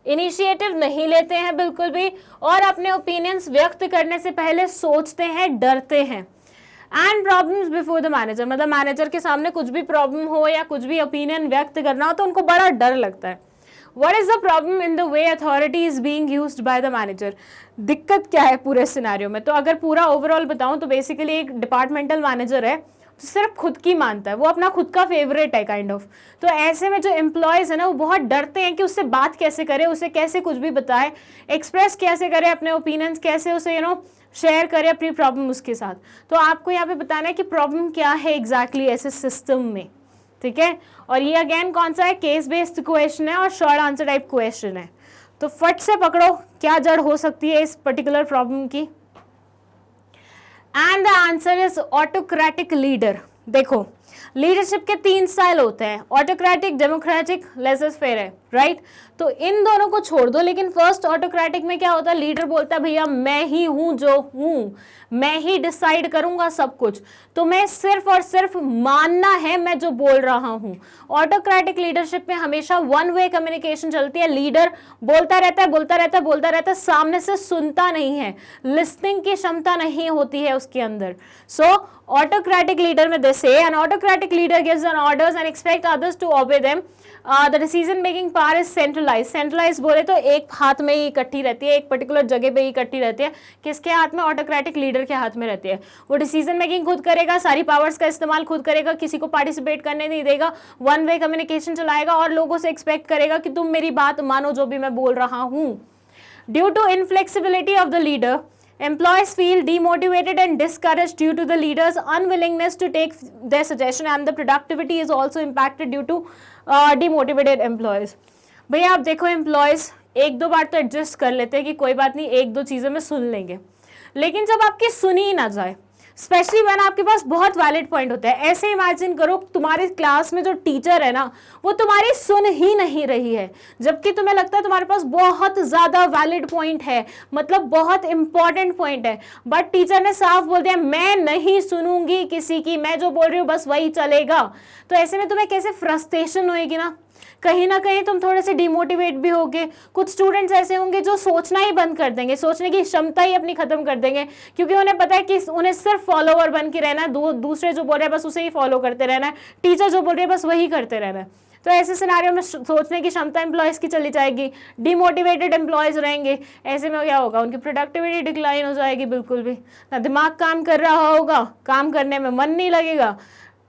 इनिशिएटिव नहीं लेते हैं बिल्कुल भी, और अपने ओपिनियंस व्यक्त करने से पहले सोचते हैं, डरते हैं। And problems before the manager, मतलब मैनेजर के सामने कुछ भी प्रॉब्लम हो या कुछ भी ओपिनियन व्यक्त करना हो तो उनको बड़ा डर लगता है। What is the problem in the way authority is being used by the manager? दिक्कत क्या है पूरे सिनेरियो में? तो अगर पूरा ओवरऑल बताऊं तो बेसिकली एक डिपार्टमेंटल मैनेजर है तो सिर्फ खुद की मानता है, वो अपना खुद का फेवरेट है काइंड ऑफ। तो ऐसे में जो एम्प्लॉयज है ना, वो बहुत डरते हैं कि उससे बात कैसे करे, उसे कैसे कुछ भी बताए, एक्सप्रेस कैसे करे अपने ओपिनियंस, कैसे उसे शेयर करे अपनी प्रॉब्लम उसके साथ। तो आपको यहाँ पे बताना है कि प्रॉब्लम क्या है एग्जैक्टली ऐसे सिस्टम में, ठीक है। और ये अगेन कौन सा है? केस बेस्ड क्वेश्चन है और शॉर्ट आंसर टाइप क्वेश्चन है। तो फट से पकड़ो क्या जड़ हो सकती है इस पर्टिकुलर प्रॉब्लम की। And the answer is autocratic leader. देखो, लीडरशिप के 3 स्टाइल होते हैं, ऑटोक्रेटिक, डेमोक्रेटिक, लेज़र फेयर है, राइट। तो इन दोनों को छोड़ दो, लेकिन फर्स्ट ऑटोक्रेटिक में क्या होता है? लीडर बोलता है भैया मैं ही हूं जो हूं, मैं ही डिसाइड करूंगा सब कुछ, तो मैं सिर्फ और सिर्फ मानना है मैं जो बोल रहा हूं। ऑटोक्रेटिक लीडरशिप में हमेशा वन वे कम्युनिकेशन चलती है, लीडर बोलता रहता है, बोलता रहता है, बोलता रहता है, सामने से सुनता नहीं है, लिसनिंग की क्षमता नहीं होती है उसके अंदर। सो autocratic leader में they say an autocratic leader gives an orders and expect others to obey them. The decision making power is centralized. Centralized बोले तो एक हाथ में ही इकट्ठी रहती है, एक पर्टिकुलर जगह पे ही इकट्ठी रहती है। किसके हाथ में? ऑटोक्रेटिक लीडर के हाथ में रहती है। वो डिसीजन मेकिंग खुद करेगा, सारी पावर्स का इस्तेमाल खुद करेगा, किसी को पार्टिसिपेट करने नहीं देगा, वन वे कम्युनिकेशन चलाएगा और लोगों से एक्सपेक्ट करेगा कि तुम मेरी बात मानो जो भी मैं बोल रहा हूँ। Due to inflexibility of the leader, employees feel demotivated and discouraged due to the leader's unwillingness to take their suggestion, and the productivity is also impacted due to demotivated employees. भैया आप देखो, एम्प्लॉयज 1-2 बार तो adjust कर लेते हैं कि कोई बात नहीं, 1-2 चीज़ें में सुन लेंगे, लेकिन जब आपकी सुनी ही ना जाए, स्पेशली व्हेन आपके पास बहुत वैलिड पॉइंट होता है। ऐसे इमेजिन करो तुम्हारे क्लास में जो टीचर है ना, वो तुम्हारी सुन ही नहीं रही है, जबकि तुम्हें लगता है तुम्हारे पास बहुत ज़्यादा वैलिड पॉइंट है, मतलब बहुत इंपॉर्टेंट पॉइंट है, बट टीचर ने साफ बोल दिया मैं नहीं सुनूंगी किसी की, मैं जो बोल रही हूँ बस वही चलेगा। तो ऐसे में तुम्हें कैसे फ्रस्ट्रेशन होएगी ना, कहीं ना कहीं तुम थोड़े से डिमोटिवेट भी होगे। कुछ स्टूडेंट्स ऐसे होंगे जो सोचना ही बंद कर देंगे, सोचने की क्षमता ही अपनी खत्म कर देंगे, क्योंकि उन्हें पता है कि उन्हें सिर्फ फॉलोवर बन के रहना है, दूसरे जो बोल रहे हैं बस उसे ही फॉलो करते रहना है, टीचर जो बोल रहे हैं बस वही करते रहना है। तो ऐसे सिनारियो में सोचने की क्षमता एम्प्लॉयज़ की चली जाएगी, डिमोटिवेटेड एम्प्लॉयज़ रहेंगे, ऐसे में क्या होगा, उनकी प्रोडक्टिविटी डिक्लाइन हो जाएगी, बिल्कुल भी ना दिमाग काम कर रहा होगा, काम करने में मन नहीं लगेगा,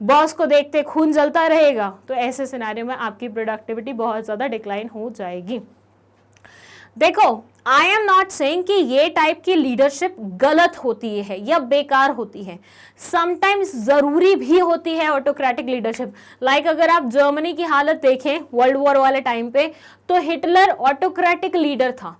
बॉस को देखते खून जलता रहेगा, तो ऐसे सिनारियो में आपकी प्रोडक्टिविटी बहुत ज़्यादा डिक्लाइन हो जाएगी। देखो, आई एम नॉट सेइंग कि ये टाइप की लीडरशिप गलत होती है या बेकार होती है, समटाइम्स जरूरी भी होती है ऑटोक्रेटिक लीडरशिप। लाइक अगर आप जर्मनी की हालत देखें वर्ल्ड वॉर वाले टाइम पे, तो हिटलर ऑटोक्रेटिक लीडर था,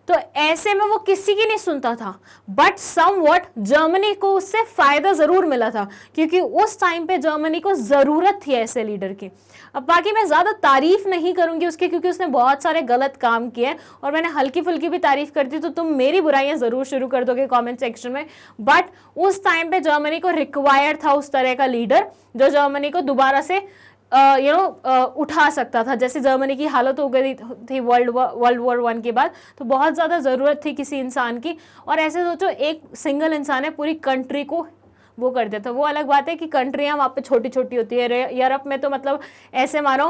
तो ऐसे में वो किसी की नहीं सुनता था, बट समवॉट जर्मनी को उससे फायदा जरूर मिला था, क्योंकि उस टाइम पे जर्मनी को जरूरत थी ऐसे लीडर की। अब बाकी मैं ज्यादा तारीफ नहीं करूंगी उसकी, क्योंकि उसने बहुत सारे गलत काम किए, और मैंने हल्की फुल्की भी तारीफ कर दी तो तुम मेरी बुराइयां जरूर शुरू कर दोगे कमेंट सेक्शन में। बट उस टाइम पे जर्मनी को रिक्वायर्ड था उस तरह का लीडर जो जर्मनी को दोबारा से उठा सकता था। जैसे जर्मनी की हालत हो गई थी वर्ल्ड वॉर 1 के बाद, तो बहुत ज़्यादा ज़रूरत थी किसी इंसान की। और ऐसे सोचो, एक सिंगल इंसान है पूरी कंट्री को वो कर देता। वो अलग बात है कि कंट्रियाँ वहाँ पे छोटी छोटी होती है, यूरोप में तो मतलब ऐसे मानो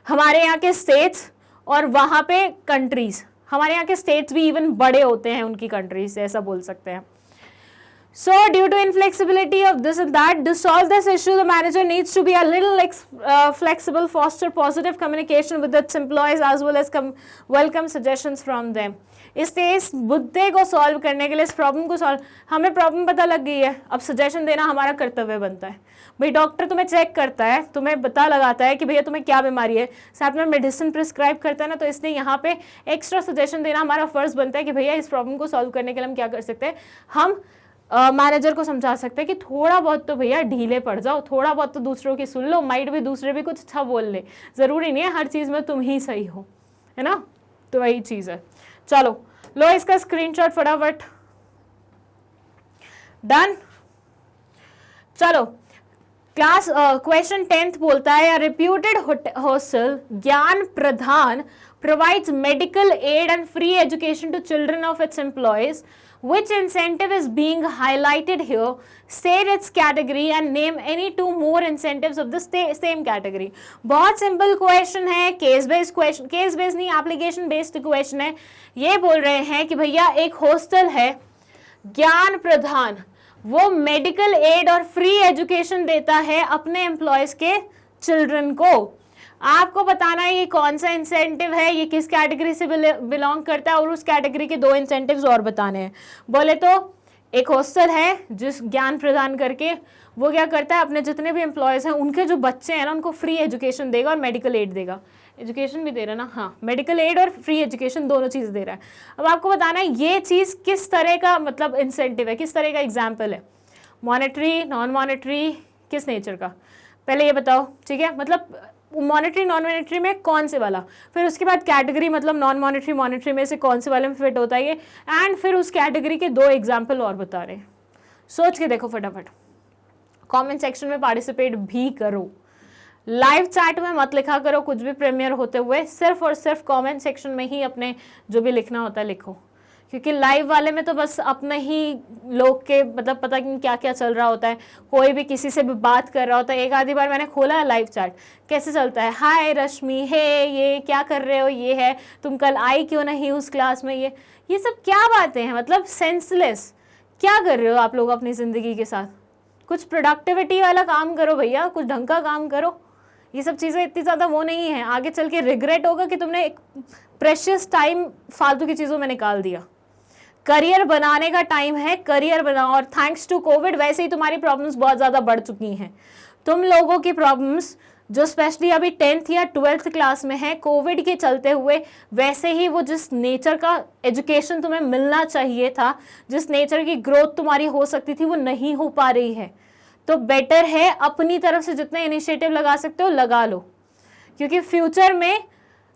हमारे यहाँ के स्टेट्स और वहाँ पे कंट्रीज़, हमारे यहाँ के स्टेट्स भी इवन बड़े होते हैं उनकी कंट्रीज से, ऐसा बोल सकते हैं। So due to inflexibility of this and that, to solve this issue, the manager needs to be a little flexible, foster positive communication with its employees as well as welcome suggestions from them. इसलिए इस मुद्दे को solve करने के लिए, इस problem को solve, हमें प्रॉब्लम पता लग गई है, अब सजेशन देना हमारा कर्तव्य बनता है। भाई डॉक्टर तुम्हें चेक करता है, तुम्हें पता लगाता है कि भैया तुम्हें क्या बीमारी है, साथ में मेडिसिन प्रिस्क्राइब करता है ना, तो इसलिए यहाँ पे एक्स्ट्रा सजेशन देना हमारा फर्ज बनता है कि भैया इस प्रॉब्लम को सॉल्व करने के लिए हम क्या कर सकते हैं। हम मैनेजर को समझा सकते हैं कि थोड़ा बहुत तो भैया ढीले पड़ जाओ, थोड़ा बहुत तो दूसरों की सुन लो, माइट भी दूसरे भी कुछ अच्छा बोल ले, ज़रूरी नहीं है हर चीज़ में तुम ही सही हो, है ना। तो वही चीज़ है। चलो लो इसका स्क्रीनशॉट फटाफट, डन। चलो क्लास क्वेश्चन 10th बोलता है, a reputed hostel ज्ञान प्रधान provides medical aid and free education to children of its employees. Which incentive is being highlighted here? State its category and name any 2 more incentives of the same category. बहुत simple question है, case based question, case based नहीं application based question है। ये बोल रहे हैं कि भैया एक हॉस्टल है ज्ञान प्रधान, वो मेडिकल एड और फ्री एजुकेशन देता है अपने एम्प्लॉयज के चिल्ड्रन को। आपको बताना है ये कौन सा इंसेंटिव है, ये किस कैटेगरी से बिलोंग करता है, और उस कैटेगरी के 2 इंसेंटिव्स और बताने हैं। बोले तो एक हॉस्टल है जिस ज्ञान प्रदान करके वो क्या करता है, अपने जितने भी एम्प्लॉयज़ हैं उनके जो बच्चे हैं ना उनको फ्री एजुकेशन देगा और मेडिकल एड देगा। एजुकेशन भी दे रहा है ना, हाँ, मेडिकल एड और फ्री एजुकेशन दोनों चीज़ दे रहा है। अब आपको बताना है ये चीज़ किस तरह का मतलब इंसेंटिव है, किस तरह का एग्जाम्पल है, मॉनेटरी, नॉन मॉनेटरी, किस नेचर का, पहले ये बताओ, ठीक है। मतलब मॉनेटरी नॉन मॉनेटरी में कौन से वाला, फिर उसके बाद कैटेगरी मतलब नॉन मॉनेटरी मॉनेटरी में से कौन से वाले में फिट होता है ये, एंड फिर उस कैटेगरी के 2 एग्जाम्पल और बता रहे हैं। सोच के देखो फटाफट, कमेंट सेक्शन में पार्टिसिपेट भी करो, लाइव चैट में मत लिखा करो कुछ भी प्रीमियर होते हुए, सिर्फ और सिर्फ कमेंट सेक्शन में ही अपने जो भी लिखना होता है लिखो, क्योंकि लाइव वाले में तो बस अपने ही लोग के मतलब पता नहीं क्या क्या चल रहा होता है, कोई भी किसी से भी बात कर रहा होता है। एक आधी बार मैंने खोला है लाइव चैट, कैसे चलता है, हाय रश्मि, हे ये क्या कर रहे हो, ये है, तुम कल आई क्यों नहीं उस क्लास में, ये सब क्या बातें हैं, मतलब सेंसलेस। क्या कर रहे हो आप लोग अपनी ज़िंदगी के साथ, कुछ प्रोडक्टिविटी वाला काम करो भैया, कुछ ढंग का काम करो। ये सब चीज़ें इतनी ज़्यादा वो नहीं है, आगे चल के रिग्रेट होगा कि तुमने एक प्रेशियस टाइम फालतू की चीज़ों में निकाल दिया। करियर बनाने का टाइम है, करियर बनाओ। और थैंक्स टू कोविड वैसे ही तुम्हारी प्रॉब्लम्स बहुत ज़्यादा बढ़ चुकी हैं। तुम लोगों की प्रॉब्लम्स जो स्पेशली अभी 10th या 12th क्लास में है, कोविड के चलते हुए वैसे ही वो जिस नेचर का एजुकेशन तुम्हें मिलना चाहिए था, जिस नेचर की ग्रोथ तुम्हारी हो सकती थी, वो नहीं हो पा रही है। तो बेटर है अपनी तरफ से जितने इनिशिएटिव लगा सकते हो लगा लो, क्योंकि फ्यूचर में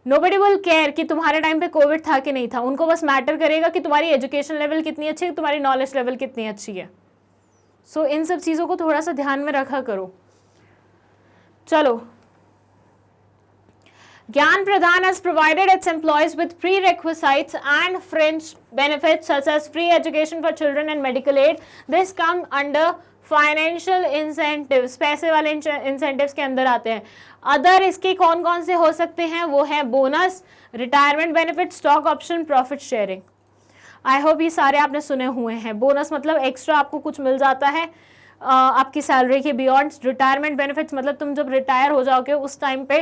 नोबडी विल केयर कि तुम्हारे टाइम पे कोविड था कि नहीं था। उनको बस मैटर करेगा कि तुम्हारी एजुकेशन लेवल कितनी अच्छी है, तुम्हारी नॉलेज लेवल कितनी अच्छी है। सो इन सब चीज़ों को थोड़ा सा ध्यान में रखा करो। चलो, ज्ञान प्रदान has provided its employees with prerequisites and fringe benefits such as free education for children and medical aid. This come under financial incentives, पैसे वाले इंसेंटिव्स के अंदर आते हैं। अदर इसके कौन कौन से हो सकते हैं, वो है bonus, retirement benefit, stock option, profit sharing. I hope ये सारे आपने सुने हुए हैं। बोनस मतलब एक्स्ट्रा आपको कुछ मिल जाता है आपकी सैलरी के बियॉन्ड। रिटायरमेंट बेनिफिट्स मतलब तुम जब रिटायर हो जाओगे उस टाइम पे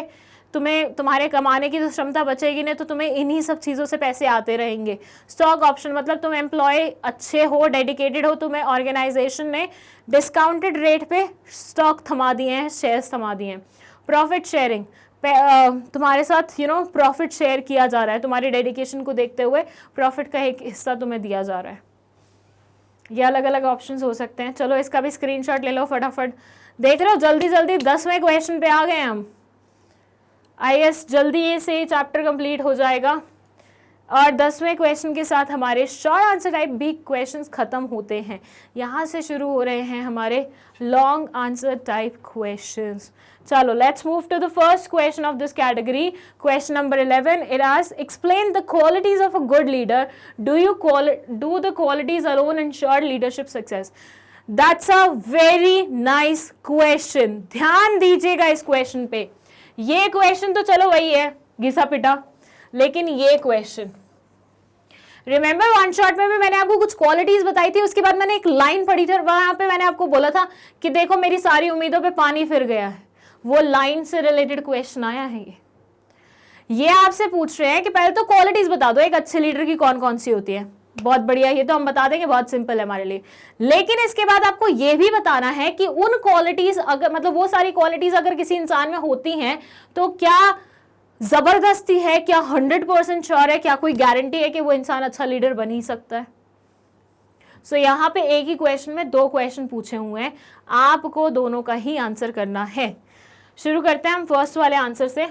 तुम्हें तुम्हारे कमाने की जो क्षमता बचेगी नहीं, तो तुम्हें इन्हीं सब चीज़ों से पैसे आते रहेंगे। स्टॉक ऑप्शन मतलब तुम एम्प्लॉय अच्छे हो, डेडिकेटेड हो, तुम्हें ऑर्गेनाइजेशन ने डिस्काउंटेड रेट पे स्टॉक थमा दिए हैं, शेयर्स थमा दिए हैं। प्रॉफिट शेयरिंग, तुम्हारे साथ प्रॉफिट शेयर किया जा रहा है, तुम्हारी डेडिकेशन को देखते हुए प्रॉफिट का एक हिस्सा तुम्हें दिया जा रहा है। ये अलग अलग ऑप्शंस हो सकते हैं। चलो इसका भी स्क्रीनशॉट ले लो फटाफट। देख रहे हो जल्दी जल्दी 10वें क्वेश्चन पे आ गए हम। आईएएस जल्दी से चैप्टर कंप्लीट हो जाएगा और 10वें क्वेश्चन के साथ हमारे short answer type big questions खत्म होते हैं। यहाँ से शुरू हो रहे हैं हमारे लॉन्ग आंसर टाइप क्वेश्चंस। चलो let's move to the first question of this category. Question number 11, it asks explain the qualities of a good leader, do the qualities alone ensure leadership success. That's a very nice question. ध्यान दीजिएगा इस question पे। ये question तो चलो वही है घिसा पिटा, लेकिन ये क्वेश्चन रिमेंबर वन शॉट में भी मैंने आपको कुछ क्वालिटीज बताई थी, उसके बाद मैंने एक लाइन पढ़ी थी और वहां पे मैंने आपको बोला था कि देखो मेरी सारी उम्मीदों पे पानी फिर गया है। वो लाइन से रिलेटेड क्वेश्चन आया है। ये आपसे पूछ रहे हैं कि पहले तो क्वालिटीज बता दो एक अच्छे लीडर की कौन कौन सी होती है। बहुत बढ़िया, ये तो हम बता देंगे, बहुत सिंपल है हमारे लिए। लेकिन इसके बाद आपको ये भी बताना है कि उन क्वालिटीज अगर मतलब वो सारी क्वालिटीज अगर किसी इंसान में होती हैं तो क्या जबरदस्ती है, क्या 100% श्योर है, क्या कोई गारंटी है कि वो इंसान अच्छा लीडर बन ही सकता है। सो यहाँ पे एक ही क्वेश्चन में 2 क्वेश्चन पूछे हुए हैं, आपको दोनों का ही आंसर करना है। शुरू करते हैं हम फर्स्ट वाले आंसर से।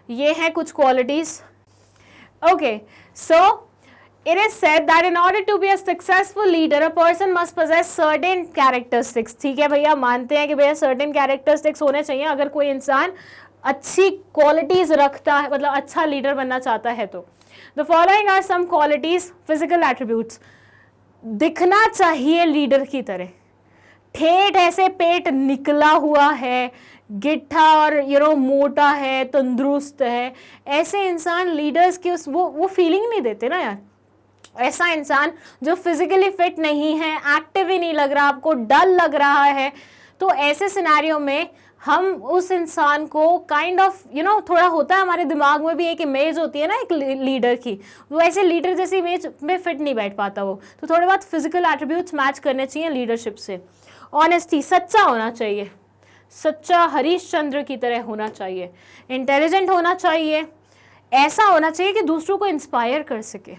ये है कुछ qualities. Okay, so it is said that in order to be a successful leader, a person must possess certain characteristics. ठीक है भैया, मानते हैं कि भैया certain characteristics होने चाहिए अगर कोई इंसान अच्छी क्वालिटीज रखता है, मतलब अच्छा लीडर बनना चाहता है तो। The following are some qualities, physical attributes. दिखना चाहिए लीडर की तरह, ठेठ ऐसे पेट निकला हुआ है, गिट्ठा और मोटा है, तंदुरुस्त है, ऐसे इंसान लीडर्स की वो फीलिंग नहीं देते ना यार। ऐसा इंसान जो फिजिकली फिट नहीं है, एक्टिव ही नहीं लग रहा, आपको डल लग रहा है, तो ऐसे सिनेरियो में हम उस इंसान को काइंड ऑफ थोड़ा होता है हमारे दिमाग में भी एक इमेज होती है ना एक लीडर की, वो ऐसे लीडर जैसी इमेज में फिट नहीं बैठ पाता वो। तो थोड़े बहुत फिजिकल एट्रीब्यूट्स मैच करने चाहिए लीडरशिप से। ऑनेस्टी, सच्चा होना चाहिए, सच्चा हरीशचंद्र की तरह होना चाहिए। इंटेलिजेंट होना चाहिए, ऐसा होना चाहिए कि दूसरों को इंस्पायर कर सके।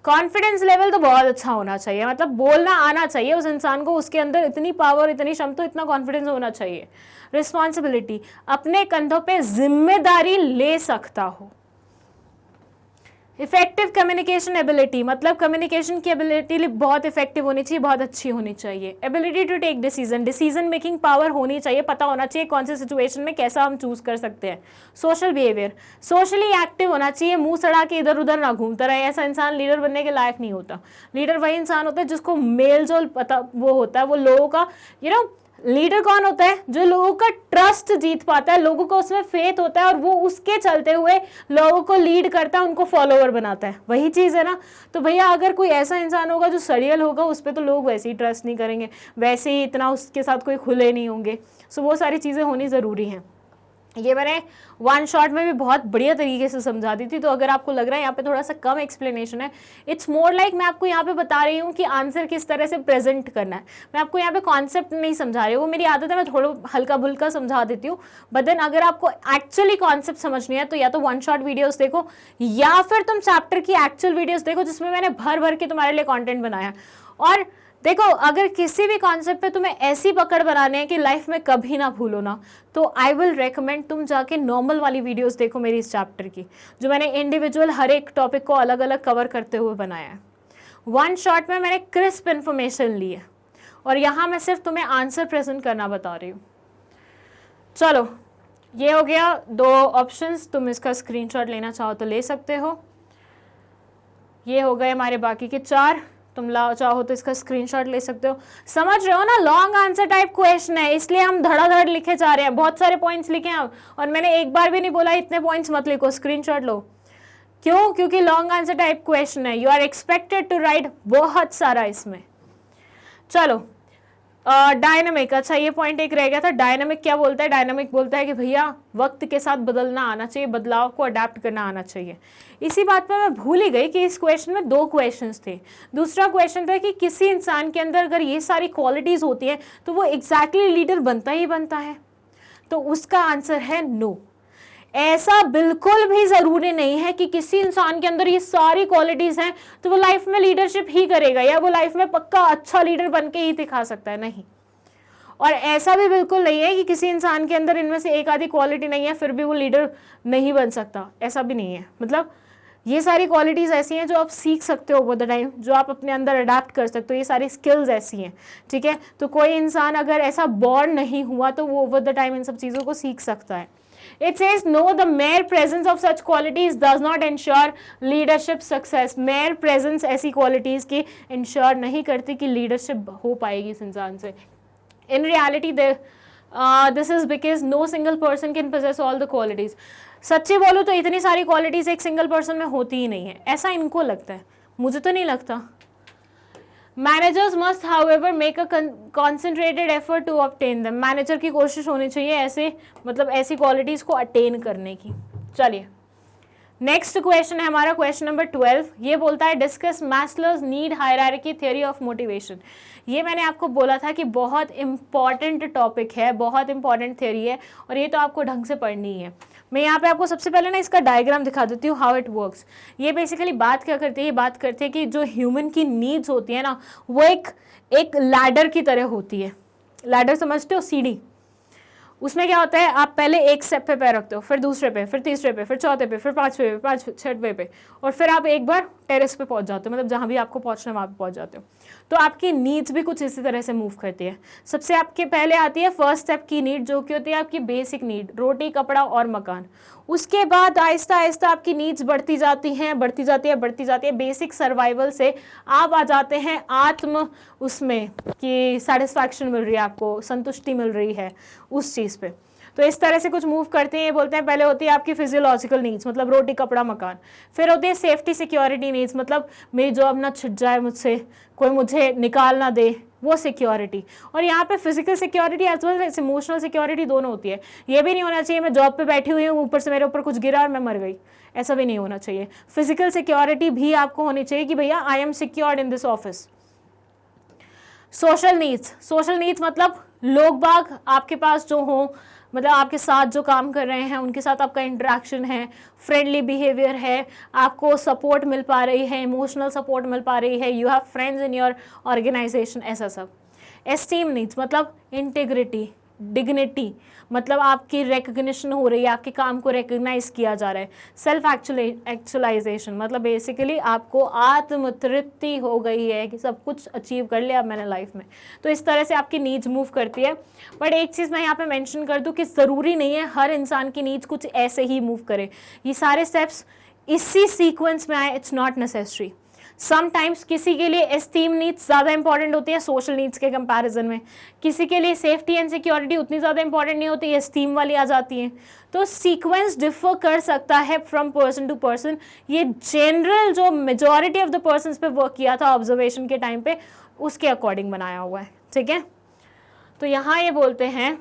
कॉन्फिडेंस लेवल तो बहुत अच्छा होना चाहिए, मतलब बोलना आना चाहिए उस इंसान को, उसके अंदर इतनी पावर, इतनी क्षमता, इतना कॉन्फिडेंस होना चाहिए। रिस्पॉन्सिबिलिटी, अपने कंधों पे जिम्मेदारी ले सकता हो। इफेक्टिव कम्युनिकेशन एबिलिटी, मतलब कम्युनिकेशन की एबिलिटी बहुत इफेक्टिव होनी चाहिए, बहुत अच्छी होनी चाहिए। Ability to take decision, decision making power होनी चाहिए, पता होना चाहिए कौन से सिचुएशन में कैसा हम चूज कर सकते हैं। सोशल बिहेवियर, सोशली एक्टिव होना चाहिए, मुंह सड़ा के इधर उधर ना घूमता रहे, ऐसा इंसान लीडर बनने के लायक नहीं होता। लीडर वही इंसान होता है जिसको मेल जोल पता वो होता है, वो लोगों का लीडर कौन होता है, जो लोगों का ट्रस्ट जीत पाता है, लोगों को उसमें फेथ होता है और वो उसके चलते हुए लोगों को लीड करता है, उनको फॉलोअर बनाता है। वही चीज़ है ना। तो भैया अगर कोई ऐसा इंसान होगा जो सड़ियल होगा, उस पर तो लोग वैसे ही ट्रस्ट नहीं करेंगे, वैसे ही इतना उसके साथ कोई खुले नहीं होंगे। सो वो सारी चीज़ें होनी ज़रूरी हैं। ये मैंने वन शॉट में भी बहुत बढ़िया तरीके से समझा दी थी, तो अगर आपको लग रहा है यहाँ पे थोड़ा सा कम एक्सप्लेनेशन है, इट्स मोर लाइक मैं आपको यहाँ पे बता रही हूँ कि आंसर किस तरह से प्रेजेंट करना है। मैं आपको यहाँ पे कॉन्सेप्ट नहीं समझा रही हूँ, वो मेरी आदत है, मैं थोड़ा हल्का भुल्का समझा देती हूँ। बट देन अगर आपको एक्चुअली कॉन्सेप्ट समझनी है तो या तो वन शॉट वीडियोज़ देखो या फिर तुम चैप्टर की एक्चुअल वीडियोज़ देखो, जिसमें मैंने भर भर के तुम्हारे लिए कॉन्टेंट बनाया। और देखो, अगर किसी भी कॉन्सेप्ट पे तुम्हें ऐसी पकड़ बनाने है कि लाइफ में कभी ना भूलो ना, तो आई विल रेकमेंड तुम जाके नॉर्मल वाली वीडियोस देखो मेरी इस चैप्टर की, जो मैंने इंडिविजुअल हर एक टॉपिक को अलग अलग कवर करते हुए बनाया है। वन शॉट में मैंने क्रिस्प इन्फॉर्मेशन ली है और यहाँ मैं सिर्फ तुम्हें आंसर प्रेजेंट करना बता रही हूँ। चलो, ये हो गया 2 ऑप्शंस, तुम इसका स्क्रीनशॉट लेना चाहो तो ले सकते हो। ये हो गए हमारे बाकी के 4। तुम चाहो तो इसका स्क्रीनशॉट ले सकते हो। समझ रहे हो ना, लॉन्ग आंसर टाइप क्वेश्चन है, इसलिए हम धड़ाधड़ लिखे जा रहे हैं, बहुत सारे पॉइंट्स लिखे हैं। और मैंने एक बार भी नहीं बोला इतने पॉइंट्स मत लिखो, स्क्रीनशॉट लो। क्यों? क्योंकि लॉन्ग आंसर टाइप क्वेश्चन है, you are expected to write बहुत सारा इसमें। चलो डायनामिक, अच्छा ये पॉइंट एक रह गया था। डायनामिक क्या बोलता है? डायनामिक बोलता है कि भैया वक्त के साथ बदलना आना चाहिए, बदलाव को अडेप्ट करना आना चाहिए। इसी बात पे मैं भूल ही गई कि इस क्वेश्चन में 2 क्वेश्चंस थे। दूसरा क्वेश्चन था कि किसी इंसान के अंदर अगर ये सारी क्वालिटीज होती हैं तो वो एग्जैक्टली लीडर बनता ही बनता है। तो उसका आंसर है नो। ऐसा बिल्कुल भी जरूरी नहीं है कि किसी इंसान के अंदर ये सारी क्वालिटीज हैं तो वो लाइफ में लीडरशिप ही करेगा या वो लाइफ में पक्का अच्छा लीडर बन के ही दिखा सकता है, नहीं। और ऐसा भी बिल्कुल नहीं है कि किसी इंसान के अंदर इनमें से एक आधी क्वालिटी नहीं है फिर भी वो लीडर नहीं बन सकता, ऐसा भी नहीं है। मतलब ये सारी क्वालिटीज़ ऐसी हैं जो आप सीख सकते हो ओवर द टाइम, जो आप अपने अंदर अडेप्ट कर सकते हो। ये सारी स्किल्स ऐसी हैं, ठीक है। तो कोई इंसान अगर ऐसा बॉर्न नहीं हुआ तो वो ओवर द टाइम इन सब चीज़ों को सीख सकता है। It says no, the mere presence of such qualities does not ensure leadership success. mere presence ऐसी qualities की ensure नहीं करती कि leadership हो पाएगी इस इंसान से। In reality, this is because no single person can possess all the qualities. सच्ची बोलूँ तो इतनी सारी qualities एक single person में होती ही नहीं है, ऐसा इनको लगता है, मुझे तो नहीं लगता। Managers must however make a concentrated effort to obtain them. Manager की कोशिश होनी चाहिए ऐसे मतलब ऐसी क्वालिटीज़ को अटेन करने की। चलिए नेक्स्ट क्वेश्चन है हमारा क्वेश्चन नंबर 12। ये बोलता है discuss Maslow's need hierarchy theory of motivation. ये मैंने आपको बोला था कि बहुत इंपॉर्टेंट टॉपिक है, बहुत इंपॉर्टेंट थ्योरी है और ये तो आपको ढंग से पढ़नी ही है। मैं यहाँ पे आपको सबसे पहले ना इसका डायग्राम दिखा देती हूँ, हाउ इट वर्क्स। ये बेसिकली बात क्या करती है? ये बात करती है कि जो ह्यूमन की नीड्स होती है ना वो एक लैडर की तरह होती है। लैडर समझते हो? सीढ़ी। उसमें क्या होता है, आप पहले एक स्टेप पे पैर रखते हो, फिर दूसरे पे, फिर तीसरे पे, फिर चौथे पे, फिर पाँचवें पे, छठवें पे, और फिर आप एक बार टेरेस पे पहुंच जाते हो, मतलब जहाँ भी आपको पहुंचना है वहाँ पे पहुंच जाते हो। तो आपकी नीड्स भी कुछ इसी तरह से मूव करती है। सबसे आपके पहले आती है फर्स्ट स्टेप की नीड, जो कि होती है आपकी बेसिक नीड, रोटी कपड़ा और मकान। उसके बाद आहिस्ता आहिस्ता आपकी नीड्स बढ़ती जाती हैं, बढ़ती जाती है। बेसिक सर्वाइवल से आप आ जाते हैं आत्म उसमें कि सेटिस्फैक्शन मिल रही है, आपको संतुष्टि मिल रही है उस चीज़ पे। तो इस तरह से कुछ मूव करते हैं। ये बोलते हैं पहले होती है आपकी फिजियोलॉजिकल नीड्स, मतलब रोटी कपड़ा मकान। फिर होती है सेफ्टी सिक्योरिटी नीड्स, मतलब मेरी जॉब ना छिट जाए मुझसे, कोई मुझे निकाल ना दे, वो सिक्योरिटी। और यहाँ पे physical security as well as emotional security दोनों होती है। ये भी नहीं होना चाहिए मैं जॉब पे बैठी हुई हूँ, ऊपर से मेरे ऊपर कुछ गिरा और मैं मर गई, ऐसा भी नहीं होना चाहिए। फिजिकल सिक्योरिटी भी आपको होनी चाहिए कि भैया I am secured in this office. Social needs मतलब लोग बाग आपके पास जो हो, मतलब आपके साथ जो काम कर रहे हैं उनके साथ आपका इंटरेक्शन है, फ्रेंडली बिहेवियर है, आपको सपोर्ट मिल पा रही है, इमोशनल सपोर्ट मिल पा रही है, you have friends in your organization, ऐसा सब। एस्टीम नीड्स मतलब इंटीग्रिटी, डिग्निटी, मतलब आपकी रिकग्निशन हो रही है, आपके काम को रिकग्नाइज किया जा रहा है। सेल्फ एक्चुअलाइजेशन मतलब बेसिकली आपको आत्मतृप्ति हो गई है कि सब कुछ अचीव कर लिया मैंने लाइफ में। तो इस तरह से आपकी नीड्स मूव करती है। बट एक चीज़ मैं यहाँ पे मेंशन कर दूँ कि ज़रूरी नहीं है हर इंसान की नीड्स कुछ ऐसे ही मूव करे, ये सारे स्टेप्स इसी सीक्वेंस में आए, इट्स नॉट नेसेसरी। समटाइम्स किसी के लिए एस्टीम नीड्स ज़्यादा इंपॉर्टेंट होती है सोशल नीड्स के कंपैरिजन में, किसी के लिए सेफ्टी एंड सिक्योरिटी उतनी ज़्यादा इंपॉर्टेंट नहीं होती, एस्टीम वाली आ जाती हैं। तो सीक्वेंस डिफर कर सकता है फ्रॉम पर्सन टू पर्सन। ये जनरल जो मेजॉरिटी ऑफ द पर्सन पे वर्क किया था ऑब्जर्वेशन के टाइम पे, उसके अकॉर्डिंग बनाया हुआ है, ठीक है। तो यहाँ ये बोलते हैं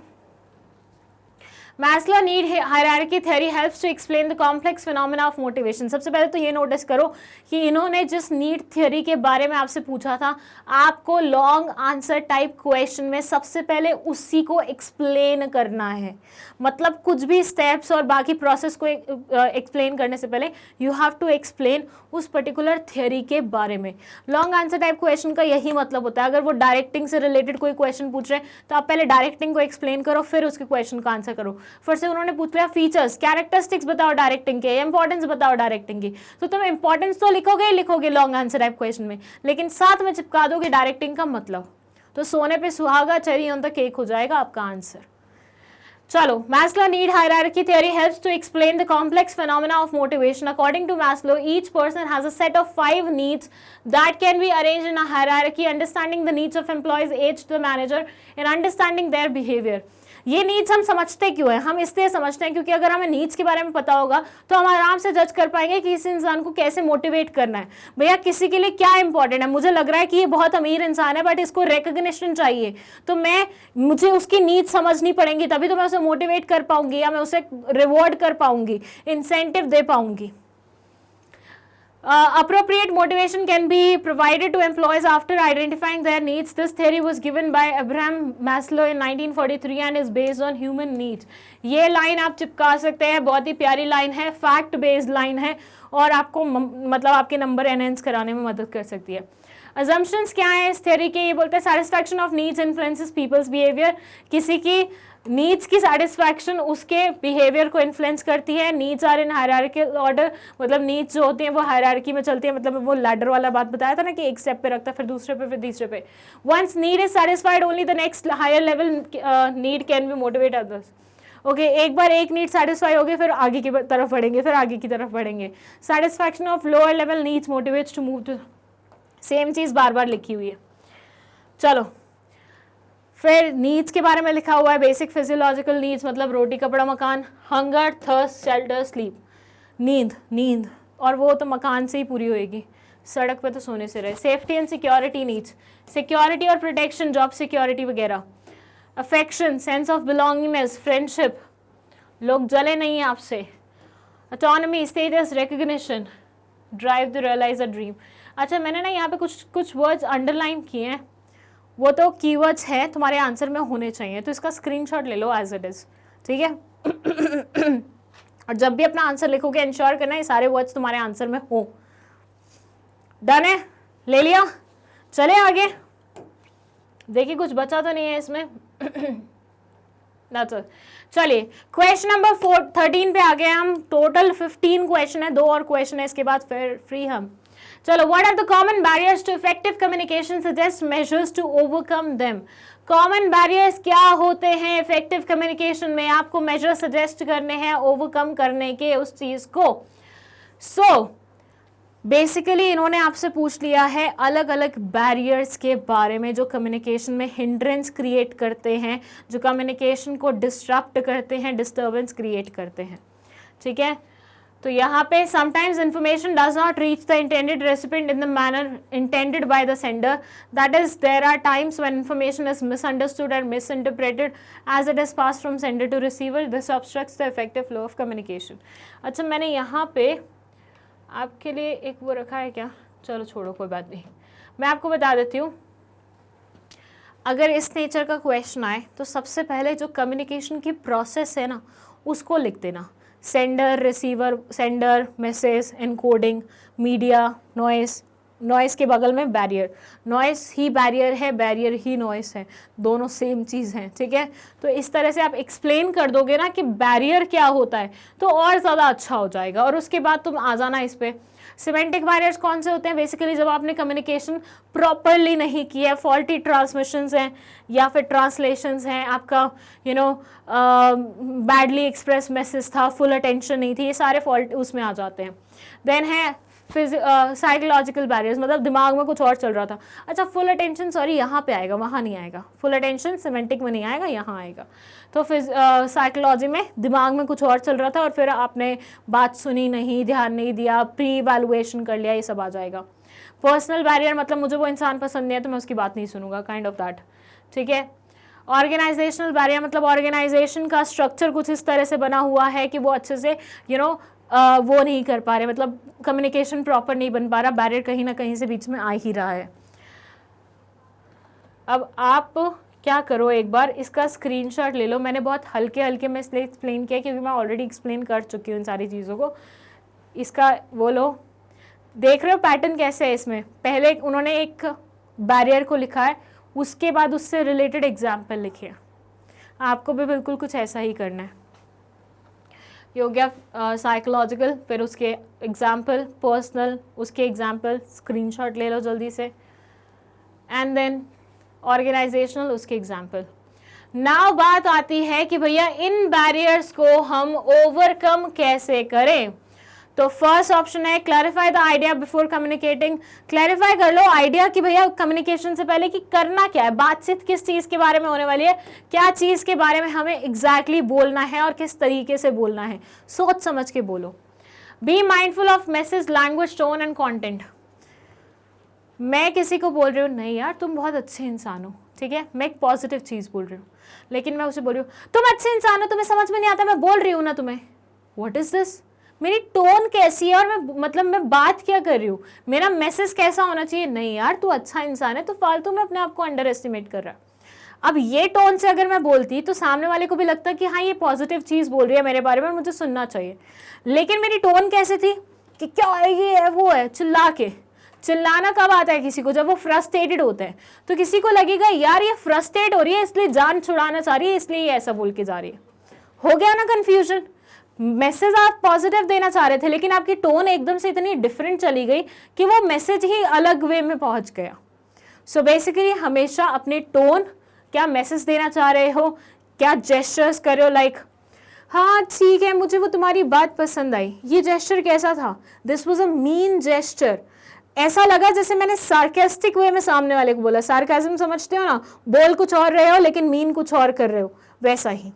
Maslow need hierarchy theory helps to explain the complex phenomena of motivation. सबसे पहले तो ये नोटिस करो कि इन्होंने जिस नीड थ्योरी के बारे में आपसे पूछा था, आपको लॉन्ग आंसर टाइप क्वेश्चन में सबसे पहले उसी को एक्सप्लेन करना है। मतलब कुछ भी स्टेप्स और बाकी प्रोसेस को एक्सप्लेन करने से पहले यू हैव टू एक्सप्लेन उस पर्टिकुलर थ्योरी के बारे में। लॉन्ग आंसर टाइप क्वेश्चन का यही मतलब होता है। अगर वो डायरेक्टिंग से रिलेटेड कोई क्वेश्चन पूछ रहे हैं तो आप पहले डायरेक्टिंग को एक्सप्लेन करो, फिर उसके क्वेश्चन का आंसर करो। फिर से उन्होंने पूछ लिया फीचर्स, कैरेक्टरिस्टिक्स बताओ डायरेक्टिंग के, इंपॉर्टेंस बताओ डायरेक्टिंग की, तो तुम इंपॉर्टेंस तो लिखोगे लॉन्ग आंसर टाइप क्वेश्चन में, लेकिन साथ में चिपका दोगे डायरेक्टिंग का मतलब। तो सोने पे सुहागा, चेरी ऑन द केक हो जाएगा आपका आंसर। चलो, Maslow need hierarchy theory helps to explain the complex phenomena of motivation. According to Maslow, each person has a set of 5 needs that can be arranged in a hierarchy, understanding the needs of employees, age to the manager, and understanding their behavior. ये needs हम समझते क्यों है? हम इसलिए समझते हैं क्योंकि अगर हमें नीड्स के बारे में पता होगा तो हम आराम से जज कर पाएंगे कि इस इंसान को कैसे मोटिवेट करना है। भैया किसी के लिए क्या इंपॉर्टेंट है, मुझे लग रहा है कि ये बहुत अमीर इंसान है बट इसको रिकग्निशन चाहिए, तो मुझे उसकी नीड्स समझनी पड़ेंगी, तभी तो मैं उसे मोटिवेट कर पाऊंगी या मैं उसे रिवॉर्ड कर पाऊंगी, इंसेंटिव दे पाऊंगी। Appropriate motivation can be provided to employees after identifying their needs. This theory was given by Abraham Maslow in 1943 and is based on human needs. ये लाइन आप चिपका सकते हैं, बहुत ही प्यारी लाइन है, फैक्ट बेस्ड लाइन है और आपको मतलब आपके नंबर एनहेंस कराने में मदद कर सकती है। Assumptions क्या है इस theory के? ये बोलते हैं satisfaction of needs influences people's behavior. किसी की नीड्स की सेटिस्फैक्शन उसके बिहेवियर को इन्फ्लुएंस करती है। Needs are in hierarchical order, मतलब नीड्स जो होती हैं वो हायरार्की में चलती है, मतलब वो लैडर वाला बात बताया था ना कि एक स्टेप पे रखता है, फिर दूसरे पे, फिर तीसरे पे। Once need is satisfied only the next higher level need can be motivate others. Okay, एक बार एक नीड सेटिस्फाई होगी फिर आगे की तरफ बढ़ेंगे, फिर आगे की तरफ बढ़ेंगे। Satisfaction of lower level needs motivates to move to, same चीज़ बार बार लिखी हुई है। चलो, फिर नीड्स के बारे में लिखा हुआ है, बेसिक फिजियोलॉजिकल नीड्स मतलब रोटी कपड़ा मकान, हंगर थर्स्ट शेल्टर स्लीप, नींद और वो तो मकान से ही पूरी होएगी, सड़क पे तो सोने से रहे। Safety and security needs, security और प्रोटेक्शन, जॉब सिक्योरिटी वगैरह। Affection, sense of belongingness, friendship, लोग जले नहीं हैं आपसे। Autonomy, status, recognition, drive to realize a dream. अच्छा, मैंने ना यहाँ पे कुछ वर्ड्स अंडरलाइन किए हैं, वो तो कीवर्ड्स हैं, तुम्हारे आंसर में होने चाहिए, तो इसका स्क्रीनशॉट ले लो एज इट इज, ठीक है। और जब भी अपना आंसर लिखोगे इंश्योर करना ये सारे वर्ड्स तुम्हारे आंसर में हो। डन है, ले लिया, चले आगे। देखिए कुछ बचा तो नहीं है इसमें। चलिए क्वेश्चन नंबर 13 पे आ गए हम। टोटल 15 क्वेश्चन है, 2 और क्वेश्चन है, इसके बाद फिर फ्री हम। चलो, what are the common barriers to effective communication? Suggest measures to overcome them. Common barriers क्या होते हैं effective communication में? आपको measures suggest करने हैं overcome करने के उस चीज को। So बेसिकली इन्होंने आपसे पूछ लिया है अलग अलग बैरियर्स के बारे में जो कम्युनिकेशन में हिंड्रेंस क्रिएट करते हैं, जो कम्युनिकेशन को डिस्टरप्ट करते हैं, डिस्टर्बेंस क्रिएट करते हैं, ठीक है। तो यहाँ पे sometimes information does not reach the intended recipient in the manner intended by the sender. That is, there are times when information is misunderstood and misinterpreted as it is passed from sender to receiver. This obstructs the effective flow of communication. अच्छा, मैंने यहाँ पे आपके लिए एक वो रखा है क्या? चलो छोड़ो, कोई बात नहीं, मैं आपको बता देती हूँ। अगर इस नेचर का क्वेश्चन आए तो सबसे पहले जो कम्युनिकेशन की प्रोसेस है ना उसको लिख देना। Sender, receiver, sender, message, encoding, media, noise के बगल में बैरियर। नॉइस ही बैरियर है, बैरियर ही नॉइस है, दोनों सेम चीज़ हैं, ठीक है। तो इस तरह से आप एक्सप्लेन कर दोगे ना कि बैरियर क्या होता है तो और ज़्यादा अच्छा हो जाएगा। और उसके बाद तुम आ जाना इस पर। सिमेंटिक बैरियर्स कौन से होते हैं? बेसिकली जब आपने कम्युनिकेशन प्रॉपरली नहीं किया है, फॉल्टी ट्रांसमिशंस हैं या फिर ट्रांसलेशंस हैं, आपका बैडली एक्सप्रेस मैसेज था, फुल अटेंशन नहीं थी, ये सारे फॉल्ट उसमें आ जाते हैं। देन है साइकोलॉजिकल बैरियर्स, मतलब दिमाग में कुछ और चल रहा था। अच्छा, फुल अटेंशन सॉरी यहाँ पे आएगा, वहाँ नहीं आएगा। फुल अटेंशन सिमेंटिक में नहीं आएगा, यहाँ आएगा। तो फिर साइकोलॉजी में दिमाग में कुछ और चल रहा था और फिर आपने बात सुनी नहीं, ध्यान नहीं दिया, प्री इवैल्यूएशन कर लिया, ये सब आ जाएगा। पर्सनल बैरियर मतलब मुझे वो इंसान पसंद नहीं है तो मैं उसकी बात नहीं सुनूंगा, काइंड ऑफ दैट, ठीक है। ऑर्गेनाइजेशनल बैरियर मतलब ऑर्गेनाइजेशन का स्ट्रक्चर कुछ इस तरह से बना हुआ है कि वो अच्छे से वो नहीं कर पा रहे, मतलब कम्युनिकेशन प्रॉपर नहीं बन पा रहा, बैरियर कहीं ना कहीं से बीच में आ ही रहा है। अब आप क्या करो, एक बार इसका स्क्रीनशॉट ले लो। मैंने बहुत हल्के हल्के में इसलिए एक्सप्लेन किया क्योंकि मैं ऑलरेडी एक्सप्लेन कर चुकी हूँ इन सारी चीज़ों को। इसका वो लो, देख रहे हो पैटर्न कैसे है इसमें? पहले उन्होंने एक बैरियर को लिखा है, उसके बाद उससे रिलेटेड एग्जाम्पल लिखे। आपको भी बिल्कुल कुछ ऐसा ही करना है। ये हो गया साइकोलॉजिकल, फिर उसके एग्जाम्पल, पर्सनल, उसके एग्जाम्पल, स्क्रीनशॉट ले लो जल्दी से, एंड देन ऑर्गेनाइजेशनल, उसके एग्जाम्पल। नाउ बात आती है कि भैया इन बैरियर्स को हम ओवरकम कैसे करें। तो फर्स्ट ऑप्शन है clarify the idea before communicating. Clarify कर लो आइडिया कि भैया कम्युनिकेशन से पहले कि करना क्या है, बातचीत किस चीज के बारे में होने वाली है, क्या चीज के बारे में हमें एग्जैक्टली बोलना है और किस तरीके से बोलना है, सोच समझ के बोलो। Be mindful of message, language, tone and content. मैं किसी को बोल रही हूँ नहीं यार तुम बहुत अच्छे इंसान हो, ठीक है, मैं एक पॉजिटिव चीज बोल रही हूँ, लेकिन मैं उसे बोल रही हूँ तुम अच्छे इंसान हो, तुम्हें समझ में नहीं आता मैं बोल रही हूँ ना तुम्हें, व्हाट इज दिस, मेरी टोन कैसी है और मैं बात क्या कर रही हूँ, मेरा मैसेज कैसा होना चाहिए, नहीं यार तू अच्छा इंसान है, तो फालतू में अपने आप को अंडर एस्टिमेट कर रहा है। अब ये टोन से अगर मैं बोलती तो सामने वाले को भी लगता कि हाँ ये पॉजिटिव चीज बोल रही है मेरे बारे में, मुझे सुनना चाहिए। लेकिन मेरी टोन कैसे थी कि क्या है ये है वो है, चिल्ला के। चिल्लाना कब आता है किसी को, जब वो फ्रस्ट्रेटेड होते हैं, तो किसी को लगेगा यार ये फ्रस्ट्रेट हो रही है इसलिए जान छुड़ाना चाह रही है, इसलिए ये ऐसा बोल के जा रही है। हो गया ना कंफ्यूजन। मैसेज आप पॉजिटिव देना चाह रहे थे लेकिन आपकी टोन एकदम से इतनी डिफरेंट चली गई कि वो मैसेज ही अलग वे में पहुंच गया। सो बेसिकली हमेशा अपने टोन, क्या मैसेज देना चाह रहे हो, क्या जेस्चर्स कर रहे हो, लाइक हाँ ठीक है मुझे वो तुम्हारी बात पसंद आई, ये जेस्चर कैसा था, this was a mean gesture, ऐसा लगा जैसे मैंने सार्केस्टिक वे में सामने वाले को बोला। सार्केज्म समझते हो ना, बोल कुछ और रहे हो लेकिन मीन कुछ और कर रहे हो, वैसा ही।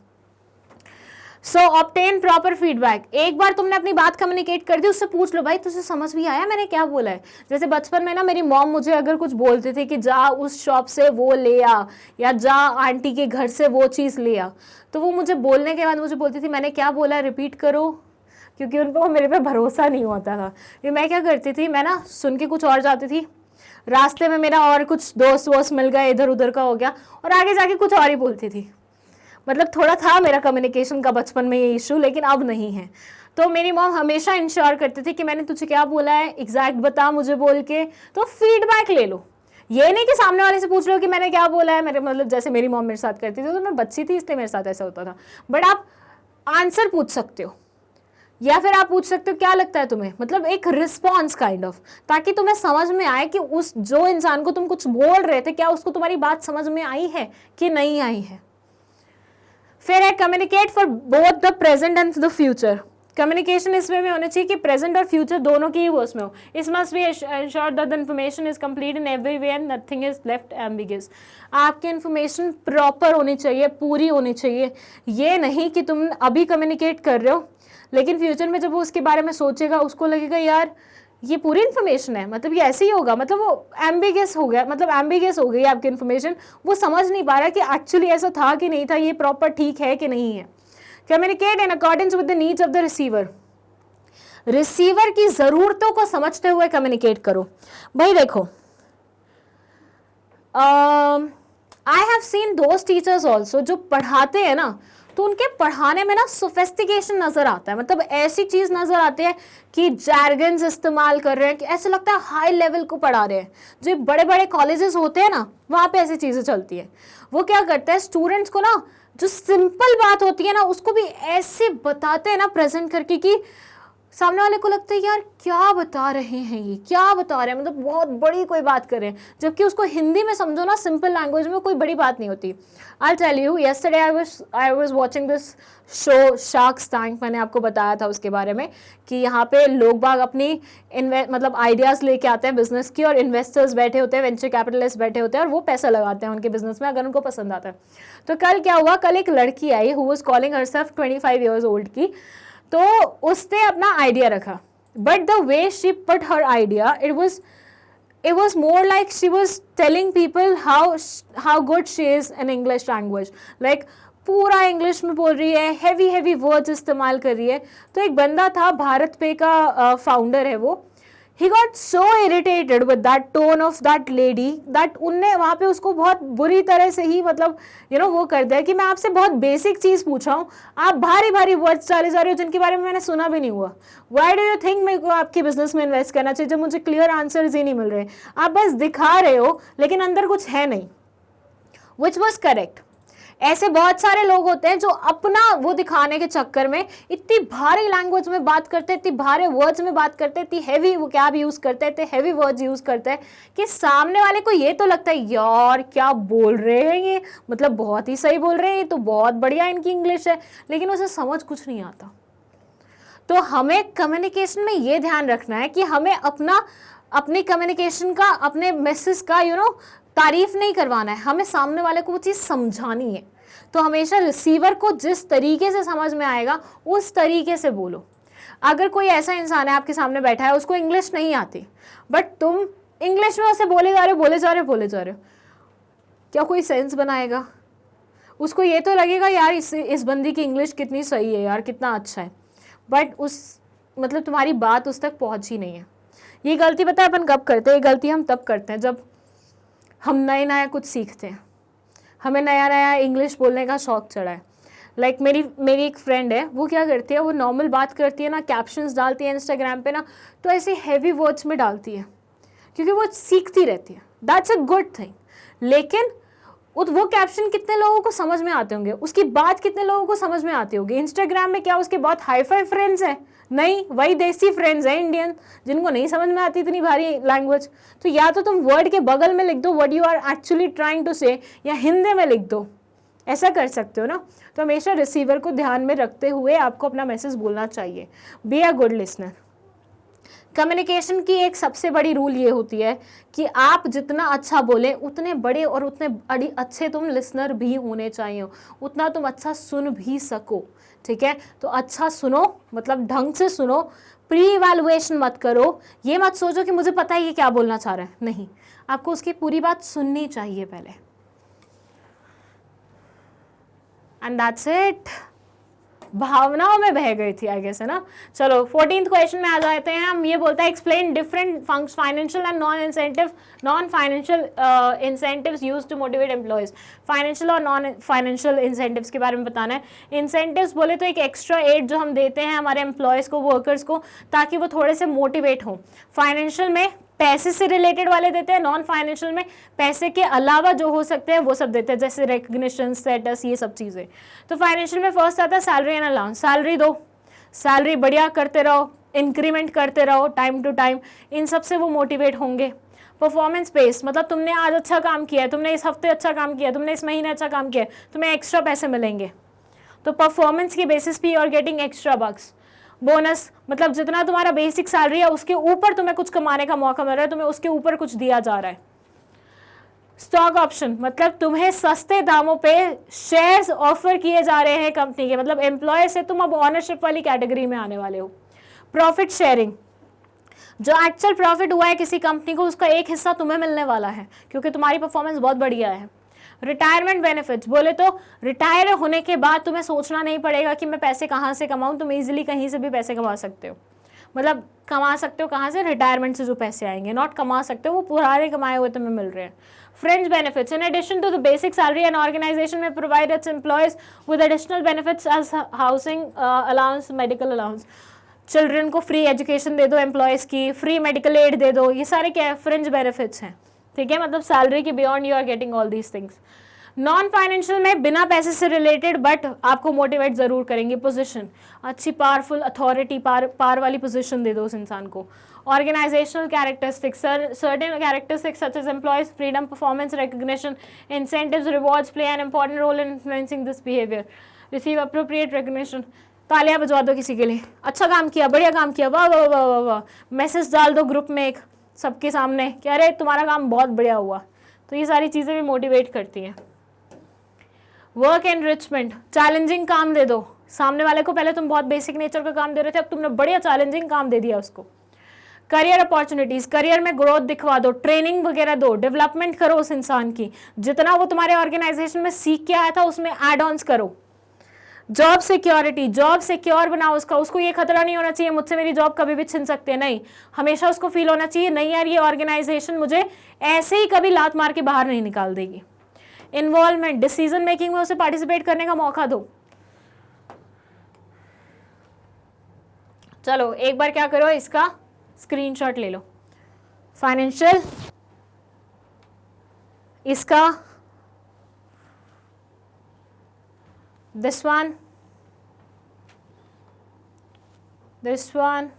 सो ऑब्टेन प्रॉपर फीडबैक। एक बार तुमने अपनी बात कम्युनिकेट कर दी, उससे पूछ लो भाई तुझे समझ भी आया मैंने क्या बोला है। जैसे बचपन में ना मेरी मॉम मुझे अगर कुछ बोलते थे कि जा उस शॉप से वो ले आ, या जा आंटी के घर से वो चीज़ ले आ, तो वो मुझे बोलने के बाद मुझे बोलती थी मैंने क्या बोला रिपीट करो, क्योंकि उनको मेरे पे भरोसा नहीं होता था। फिर मैं क्या करती थी, मैं ना सुन के कुछ और जाती थी, रास्ते में मेरा और कुछ दोस्त वोस्त मिल गए, इधर उधर का हो गया, और आगे जाके कुछ और ही बोलती थी। मतलब थोड़ा था मेरा कम्युनिकेशन का बचपन में ये इशू, लेकिन अब नहीं है। तो मेरी मॉम हमेशा इंश्योर करती थी कि मैंने तुझे क्या बोला है एग्जैक्ट बता मुझे बोल के, तो फीडबैक ले लो। ये नहीं कि सामने वाले से पूछ लो कि मैंने क्या बोला है, मेरे मतलब जैसे मेरी मॉम मेरे साथ करती थी, तो मैं बच्ची थी इसलिए मेरे साथ ऐसा होता था। बट आप आंसर पूछ सकते हो, या फिर आप पूछ सकते हो क्या लगता है तुम्हें, मतलब एक रिस्पॉन्स काइंड ऑफ, ताकि तुम्हें समझ में आए कि उस जो इंसान को तुम कुछ बोल रहे थे क्या उसको तुम्हारी बात समझ में आई है कि नहीं आई है। फिर है communicate for both the present and the future. Communication इस वे में होना चाहिए कि प्रेजेंट और फ्यूचर दोनों की ही वर्ड्स में हो। इस must be ensured that the information is complete in every way and nothing is left ambiguous. आपकी इन्फॉर्मेशन प्रॉपर होनी चाहिए, पूरी होनी चाहिए। ये नहीं कि तुम अभी कम्युनिकेट कर रहे हो लेकिन फ्यूचर में जब वो उसके बारे में सोचेगा उसको लगेगा यार ये पूरी इन्फॉर्मेशन है, मतलब ये ऐसे ही होगा, मतलब वो एम्बिगस हो गया, मतलब एम्बिगस हो गई आपकी इन्फॉर्मेशन, वो समझ नहीं पा रहा कि एक्चुअली ऐसा था कि नहीं था, ये प्रॉपर ठीक है कि नहीं है। Communicate in according with the needs of the receiver. Receiver की जरूरतों को समझते हुए कम्युनिकेट करो। भाई देखो, I have seen those teachers also जो पढ़ाते हैं ना, तो उनके पढ़ाने में ना सोफिस्टिकेशन नजर आता है, मतलब ऐसी चीज नजर आती है कि जैर्गन्स इस्तेमाल कर रहे हैं कि ऐसे लगता है हाई लेवल को पढ़ा रहे हैं। जो बड़े बड़े कॉलेजेस होते हैं ना वहाँ पे ऐसी चीजें चलती है। वो क्या करते हैं स्टूडेंट्स को ना जो सिंपल बात होती है ना उसको भी ऐसे बताते हैं ना प्रेजेंट करके कि सामने वाले को लगता है यार क्या बता रहे हैं, ये क्या बता रहे हैं, मतलब बहुत बड़ी कोई बात कर रहे हैं, जबकि उसको हिंदी में समझो ना सिंपल लैंग्वेज में कोई बड़ी बात नहीं होती। I tell you, yesterday I was watching this show Shark Tank. मैंने आपको बताया था उसके बारे में कि यहाँ पे लोग बाग अपनी मतलब आइडियाज़ लेके आते हैं बिजनेस की, और इन्वेस्टर्स बैठे होते हैं, वेंचर कैपिटलिस्ट बैठे होते हैं, और वो पैसा लगाते हैं उनके बिजनेस में अगर उनको पसंद आता है। तो कल क्या हुआ, कल एक लड़की I who was calling herself 25 years old की, तो उसने अपना आइडिया रखा, but the way she put her idea it was more like she was telling people how good she is in English language, like पूरा English में बोल रही है, हेवी वर्ड्स इस्तेमाल कर रही है। तो एक बंदा था, भारत पे का फाउंडर है वो, he got so irritated with that tone of that lady that उनने वहाँ पे उसको बहुत बुरी तरह से ही मतलब वो कर दिया कि मैं आपसे बहुत बेसिक चीज़ पूछा हूँ, आप भारी वर्ड्स डाले जा रहे हो जिनके बारे में मैंने सुना भी नहीं हुआ। Why do you think मेरे को आपके बिजनेस में इन्वेस्ट करना चाहिए जब मुझे क्लियर आंसर्स ही नहीं मिल रहे, आप बस दिखा रहे हो लेकिन अंदर कुछ है नहीं। Which was correct. ऐसे बहुत सारे लोग होते हैं जो अपना वो दिखाने के चक्कर में इतनी भारी लैंग्वेज में बात करते हैं, इतनी भारे वर्ड्स में बात करते हैं, इतनी हैवी वोकैब यूज करते हैं, इतने हैवी वर्ड्स यूज करते हैं कि सामने वाले को ये तो लगता है यार क्या बोल रहे हैं ये, मतलब बहुत ही सही बोल रहे हैं, ये तो बहुत बढ़िया इनकी इंग्लिश है, लेकिन उसे समझ कुछ नहीं आता। तो हमें कम्युनिकेशन में ये ध्यान रखना है कि हमें अपने कम्युनिकेशन का, अपने मैसेज का तारीफ नहीं करवाना है, हमें सामने वाले को वो चीज़ समझानी है। तो हमेशा रिसीवर को जिस तरीके से समझ में आएगा उस तरीके से बोलो। अगर कोई ऐसा इंसान है आपके सामने बैठा है, उसको इंग्लिश नहीं आती, बट तुम इंग्लिश में उसे बोले जा रहे हो, क्या कोई सेंस बनाएगा? उसको ये तो लगेगा यार इस बंदी की इंग्लिश कितनी सही है यार, कितना अच्छा है, बट मतलब तुम्हारी बात उस तक पहुंची नहीं है। ये गलती पता है अपन कब करते हैं? ये गलती हम तब करते हैं जब हम नया कुछ सीखते हैं, हमें नया इंग्लिश बोलने का शौक चढ़ा है। लाइक मेरी एक फ्रेंड है, वो क्या करती है, वो नॉर्मल बात करती है ना, कैप्शंस डालती है इंस्टाग्राम पे ना, तो ऐसे हैवी वर्ड्स में डालती है क्योंकि वो सीखती रहती है। That's a good thing. लेकिन वो कैप्शन कितने लोगों को समझ में आते होंगे, उसकी बात कितने लोगों को समझ में आती होगी? इंस्टाग्राम में क्या उसके बहुत हाई फाई फ्रेंड्स हैं? नहीं, वही देसी फ्रेंड्स हैं इंडियन, जिनको नहीं समझ में आती इतनी भारी लैंग्वेज। तो या तो तुम वर्ड के बगल में लिख दो what you are actually trying to say, या हिंदी में लिख दो, ऐसा कर सकते हो ना। तो हमेशा रिसीवर को ध्यान में रखते हुए आपको अपना मैसेज बोलना चाहिए। Be a good listener. Communication की एक सबसे बड़ी रूल ये होती है कि आप जितना अच्छा बोलें उतने बड़े और उतने अच्छे तुम लिसनर भी होने चाहिए, उतना तुम अच्छा सुन भी सको। ठीक है, तो अच्छा सुनो, मतलब ढंग से सुनो, प्री इवैल्यूएशन मत करो। ये मत सोचो कि मुझे पता है ये क्या बोलना चाह रहा है, नहीं, आपको उसकी पूरी बात सुननी चाहिए पहले। And that's it. भावनाओं में बह गई थी आई गेस, है ना। चलो 14th क्वेश्चन में आ जाते हैं हम। ये बोलता है explain different financial and non financial incentives used to motivate employees. Financial और नॉन फाइनेंशियल इंसेंटिव्स के बारे में बताना है। इंसेंटिव्स बोले तो एक एक्स्ट्रा एड जो हम देते हैं हमारे एम्प्लॉयज को, वर्कर्स को, ताकि वो थोड़े से मोटिवेट हों। फाइनेंशियल में पैसे से रिलेटेड वाले देते हैं, नॉन फाइनेंशियल में पैसे के अलावा जो हो सकते हैं वो सब देते हैं, जैसे रिकग्निशन, स्टेटस, ये सब चीज़ें। तो फाइनेंशियल में फर्स्ट आता है सैलरी एंड अलाउंस। सैलरी दो, सैलरी बढ़िया करते रहो, इंक्रीमेंट करते रहो टाइम टू टाइम, इन सब से वो मोटिवेट होंगे। परफॉर्मेंस बेस्ड, मतलब तुमने आज अच्छा काम किया है, तुमने इस हफ्ते अच्छा काम किया है, तुमने इस महीने अच्छा काम किया है, तुम्हें एक्स्ट्रा पैसे मिलेंगे। तो परफॉर्मेंस की बेसिस पे you are getting extra bucks. Bonus, मतलब जितना तुम्हारा बेसिक सैलरी है उसके ऊपर तुम्हें कुछ कमाने का मौका मिल रहा है, तुम्हें उसके ऊपर कुछ दिया जा रहा है। स्टॉक ऑप्शन, मतलब तुम्हें सस्ते दामों पे शेयर्स ऑफर किए जा रहे हैं कंपनी के, मतलब एम्प्लॉय से तुम अब ऑनरशिप वाली कैटेगरी में आने वाले हो। प्रॉफिट शेयरिंग, जो एक्चुअल प्रॉफिट हुआ है किसी कंपनी को उसका एक हिस्सा तुम्हें मिलने वाला है क्योंकि तुम्हारी परफॉर्मेंस बहुत बढ़िया है। रिटायरमेंट बेनिफिट्स, बोले तो रिटायर होने के बाद तुम्हें सोचना नहीं पड़ेगा कि मैं पैसे कहाँ से कमाऊँ, तुम इजीली कहीं से भी पैसे कमा सकते हो। मतलब कमा सकते हो कहाँ से? रिटायरमेंट से जो पैसे आएंगे, नॉट कमा सकते हो, वो पुराने कमाए हुए तुम्हें मिल रहे हैं। Fringe benefits, in addition to the basic salary an organisation में provide its employees with additional benefits as housing allowance, medical allowance. Children को फ्री एजुकेशन दे दो एम्प्लॉयज़ की, फ्री मेडिकल एड दे दो, ये सारे क्या है? फ्रिंज बेनिफिट्स हैं। ठीक है, मतलब सैलरी के beyond you are getting all these things. Non financial में बिना पैसे से रिलेटेड बट आपको मोटिवेट जरूर करेंगे। पोजीशन, अच्छी पावरफुल अथॉरिटी, पार वाली पोजीशन दे दो उस इंसान को। Organizational characteristics, certain characteristics such as employees freedom, performance recognition, incentives, rewards play an important role in influencing this behaviour. Receive appropriate recognition, तालियां बजवा दो किसी के लिए, अच्छा काम किया, बढ़िया काम किया, वाह वाह वाह वाह वाह। मैसेज डाल दो ग्रुप में एक सबके सामने कि अरे तुम्हारा काम बहुत बढ़िया हुआ। तो ये सारी चीज़ें भी मोटिवेट करती हैं। वर्क एनरिचमेंट, चैलेंजिंग काम दे दो सामने वाले को। पहले तुम बहुत बेसिक नेचर का काम दे रहे थे, अब तुमने बढ़िया चैलेंजिंग काम दे दिया उसको। करियर अपॉर्चुनिटीज, करियर में ग्रोथ दिखवा दो, ट्रेनिंग वगैरह दो, डेवलपमेंट करो उस इंसान की, जितना वो तुम्हारे ऑर्गेनाइजेशन में सीख के आया था उसमें एड ऑन्स करो। जॉब सिक्योरिटी, जॉब सिक्योर बनाओ उसका, उसको ये खतरा नहीं होना चाहिए मुझसे मेरी जॉब कभी भी छिन सकती है, नहीं, हमेशा उसको फील होना चाहिए नहीं यार ये ऑर्गेनाइजेशन मुझे ऐसे ही कभी लात मार के बाहर नहीं निकाल देगी। इन्वॉल्वमेंट, डिसीजन मेकिंग में उसे पार्टिसिपेट करने का मौका दो। चलो एक बार क्या करो, इसका स्क्रीनशॉट ले लो। फाइनेंशियल, इसका this one, this one.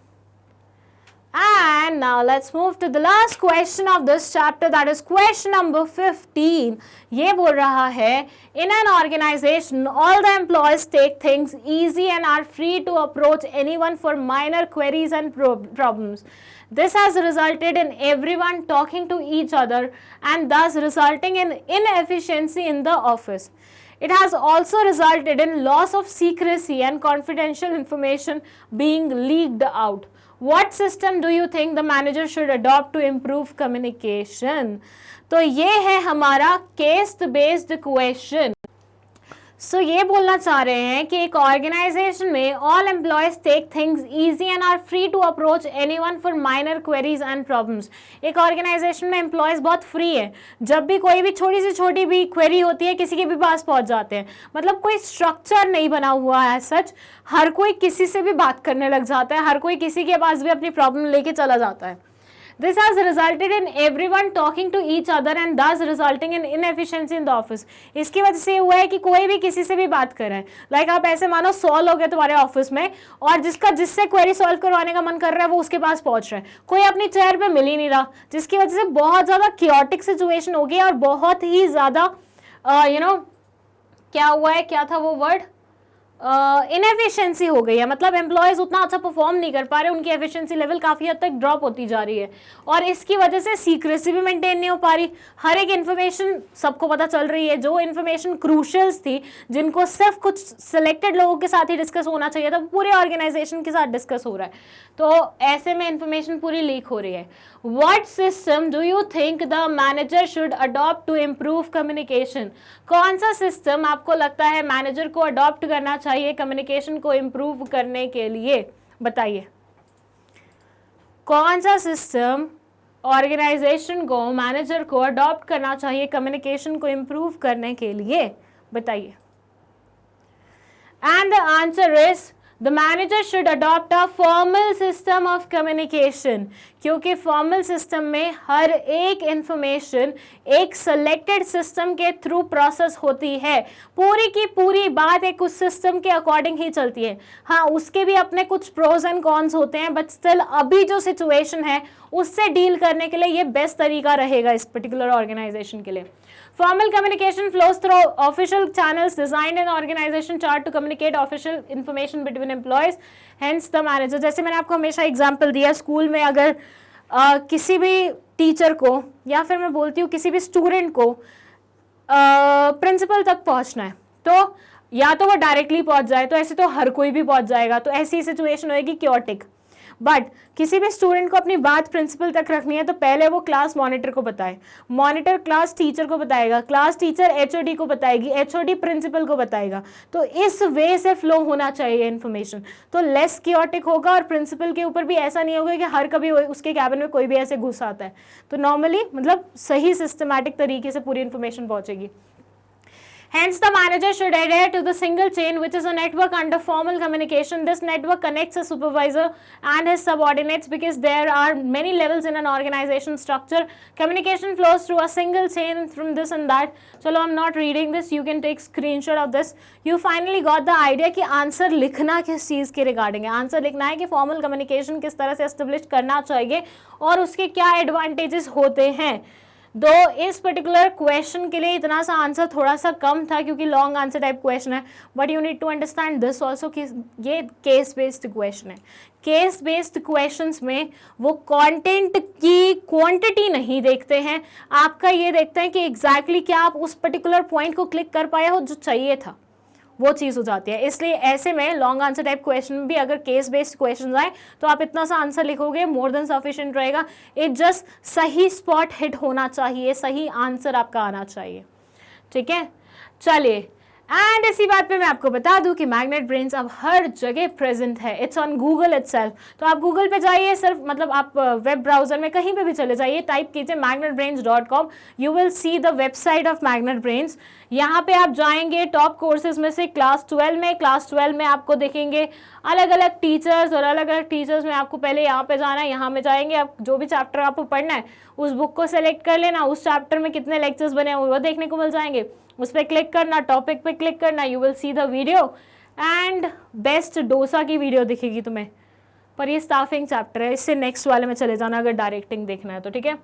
And now let's move to the last question of this chapter, that is question number 15. ये बोल रहा है, in an organization all the employees take things easy and are free to approach anyone for minor queries and problems. This has resulted in everyone talking to each other and thus resulting in inefficiency in the office. It has also resulted in loss of secrecy and confidential information being leaked out. What system do you think the manager should adopt to improve communication? तो ये है हमारा case based question. सो ये बोलना चाह रहे हैं कि एक ऑर्गेनाइजेशन में all employees take things easy and are free to approach anyone for minor queries and problems. एक ऑर्गेनाइजेशन में एम्प्लॉयज बहुत फ्री है, जब भी कोई भी छोटी से छोटी भी क्वेरी होती है किसी के भी पास पहुंच जाते हैं. मतलब कोई स्ट्रक्चर नहीं बना हुआ है सच, हर कोई किसी से भी बात करने लग जाता है, हर कोई किसी के पास भी अपनी प्रॉब्लम लेके चला जाता है. This has resulted in everyone talking to each other and thus resulting in inefficiency in the office. इसकी वजह से हुआ है कि कोई भी किसी से भी बात कर रहा है. लाइक आप ऐसे मानो 100 लोग हैं तुम्हारे ऑफिस में और जिससे क्वेरी सॉल्व करवाने का मन कर रहा है वो उसके पास पहुंच रहा है, कोई अपनी चेयर पे मिल ही नहीं रहा, जिसकी वजह से बहुत ज़्यादा क्योटिक सिचुएशन हो गई और बहुत ही ज़्यादा क्या हुआ है, क्या था वो वर्ड, इनएफिशिएंसी हो गई है. मतलब एम्प्लॉयज उतना अच्छा परफॉर्म नहीं कर पा रहे, उनकी एफिशिएंसी लेवल काफ़ी हद तक ड्रॉप होती जा रही है और इसकी वजह से सीक्रेसी भी मेंटेन नहीं हो पा रही. हर एक इन्फॉर्मेशन सबको पता चल रही है, जो इन्फॉर्मेशन क्रूशल्स थी जिनको सिर्फ कुछ सिलेक्टेड लोगों के साथ ही डिस्कस होना चाहिए था, पूरे ऑर्गेनाइजेशन के साथ डिस्कस हो रहा है. तो ऐसे में इन्फॉर्मेशन पूरी लीक हो रही है. What system do you think the manager should adopt to improve communication? कौन सा सिस्टम आपको लगता है मैनेजर को अडॉप्ट करना चाहिए कम्युनिकेशन को इम्प्रूव करने के लिए? बताइए कौन सा सिस्टम ऑर्गेनाइजेशन को, मैनेजर को अडॉप्ट करना चाहिए कम्युनिकेशन को इम्प्रूव करने के लिए? बताइए. And the answer is The manager should adopt a formal system of communication. क्योंकि फॉर्मल सिस्टम में हर एक इंफॉर्मेशन एक सेलेक्टेड सिस्टम के थ्रू प्रोसेस होती है. पूरी की पूरी बात एक उस सिस्टम के अकॉर्डिंग ही चलती है. हाँ, उसके भी अपने कुछ प्रोज एंड कॉन्स होते हैं, बट स्टिल अभी जो सिचुएशन है उससे डील करने के लिए ये बेस्ट तरीका रहेगा इस पर्टिकुलर ऑर्गेनाइजेशन के लिए. Formal communication flows through official channels designed in organization chart to communicate official information between employees. Hence the manager. जैसे मैंने आपको हमेशा एग्जाम्पल दिया, स्कूल में अगर किसी भी टीचर को या फिर मैं बोलती हूँ किसी भी स्टूडेंट को प्रिंसिपल तक पहुँचना है तो या तो वो डायरेक्टली पहुँच जाए, तो ऐसे तो हर कोई भी पहुँच जाएगा, तो ऐसी सिचुएशन होएगी क्योटिक. बट किसी भी स्टूडेंट को अपनी बात प्रिंसिपल तक रखनी है तो पहले वो क्लास मॉनिटर को बताए, मॉनिटर क्लास टीचर को बताएगा, क्लास टीचर एचओडी को बताएगी, एचओडी प्रिंसिपल को बताएगा. तो इस वे से फ्लो होना चाहिए इन्फॉर्मेशन, तो लेस क्योटिक होगा और प्रिंसिपल के ऊपर भी ऐसा नहीं होगा कि हर कभी उसके कैबिन में कोई भी ऐसे घुस आता है. तो नॉर्मली मतलब सही सिस्टमैटिक तरीके से पूरी इन्फॉर्मेशन पहुंचेगी. Hence, the manager should adhere to the single chain, which is a network under formal communication. This network connects a supervisor and his subordinates because there are many levels in an organization structure. Communication flows through a single chain from this and that. Chalo, I'm not reading this. You can take screenshot of this. You finally got the idea कि answer लिखना किस चीज़ के regarding है. Answer लिखना है कि formal communication किस तरह से एस्टेब्लिश करना चाहिए और उसके क्या एडवांटेजेस होते हैं. दो इस पर्टिकुलर क्वेश्चन के लिए इतना सा आंसर थोड़ा सा कम था क्योंकि लॉन्ग आंसर टाइप क्वेश्चन है, but you need to understand this also कि ये केस बेस्ड क्वेश्चन है. केस बेस्ड क्वेश्चंस में वो कंटेंट की क्वांटिटी नहीं देखते हैं, आपका ये देखते हैं कि एग्जैक्टली क्या आप उस पर्टिकुलर पॉइंट को क्लिक कर पाए हो जो चाहिए था, वो चीज़ हो जाती है. इसलिए ऐसे में लॉन्ग आंसर टाइप क्वेश्चन में भी अगर केस बेस्ड क्वेश्चन आए तो आप इतना सा आंसर लिखोगे, मोर देन सफिशिएंट रहेगा. इट जस्ट सही स्पॉट हिट होना चाहिए, सही आंसर आपका आना चाहिए. ठीक है, चलिए. एंड इसी बात पे मैं आपको बता दूं कि मैग्नेट ब्रेन्स अब हर जगह प्रेजेंट है. It's on Google itself. तो आप गूगल पे जाइए, सिर्फ मतलब आप वेब ब्राउजर में कहीं पे भी चले जाइए, टाइप कीजिए magnetbrains.com. You will see the website of magnet brains. यहाँ पे आप जाएंगे टॉप कोर्सेज में से क्लास 12 में आपको देखेंगे अलग अलग टीचर्स और अलग अलग टीचर्स में आपको पहले यहाँ पे जाना है, यहाँ में जाएंगे, आप जो भी चैप्टर आपको पढ़ना है उस बुक को सेलेक्ट कर लेना, उस चैप्टर में कितने लेक्चर्स बने हुए वो देखने को मिल जाएंगे, उस पर क्लिक करना, टॉपिक पे क्लिक करना, you will see the video and best dosa की वीडियो दिखेगी तुम्हें, पर ये स्टाफिंग चैप्टर है, इससे नेक्स्ट वाले में चले जाना अगर डायरेक्टिंग देखना है तो, ठीक है।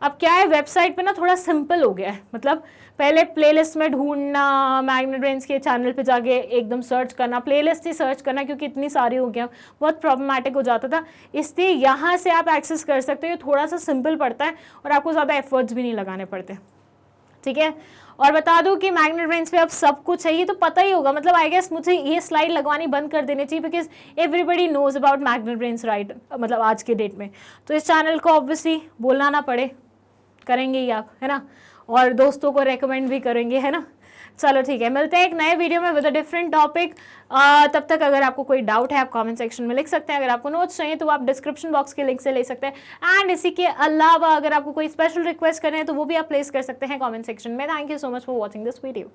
अब क्या है, वेबसाइट पे ना थोड़ा सिंपल हो गया है, मतलब पहले प्लेलिस्ट में ढूंढना, मैग्नेट ब्रेन्स के चैनल पे जाके एकदम सर्च करना, प्लेलिस्ट ही सर्च करना क्योंकि इतनी सारी हो गया, बहुत प्रॉब्लमेटिक हो जाता था, इसलिए यहाँ से आप एक्सेस कर सकते हो, थोड़ा सा सिंपल पड़ता है और आपको ज़्यादा एफर्ट्स भी नहीं लगाने पड़ते, ठीक है। और बता दूं कि मैग्नेट ब्रेन्स पे अब सब कुछ है, ये तो पता ही होगा, मतलब आई गेस मुझे ये स्लाइड लगवानी बंद कर देनी चाहिए because everybody knows about Magnet Brains right, मतलब आज के डेट में तो इस चैनल को ऑब्वियसली बोलना ना पड़े, करेंगे ही आप, है ना, और दोस्तों को रेकमेंड भी करेंगे, है ना। चलो ठीक है, मिलते हैं एक नए वीडियो में विद अ डिफरेंट टॉपिक। तब तक अगर आपको कोई डाउट है आप कमेंट सेक्शन में लिख सकते हैं, अगर आपको नोट्स चाहिए तो आप डिस्क्रिप्शन बॉक्स के लिंक से ले सकते हैं, एंड इसी के अलावा अगर आपको कोई स्पेशल रिक्वेस्ट करें तो वो भी आप प्लेस कर सकते हैं कमेंट सेक्शन में। Thank you so much for watching this video.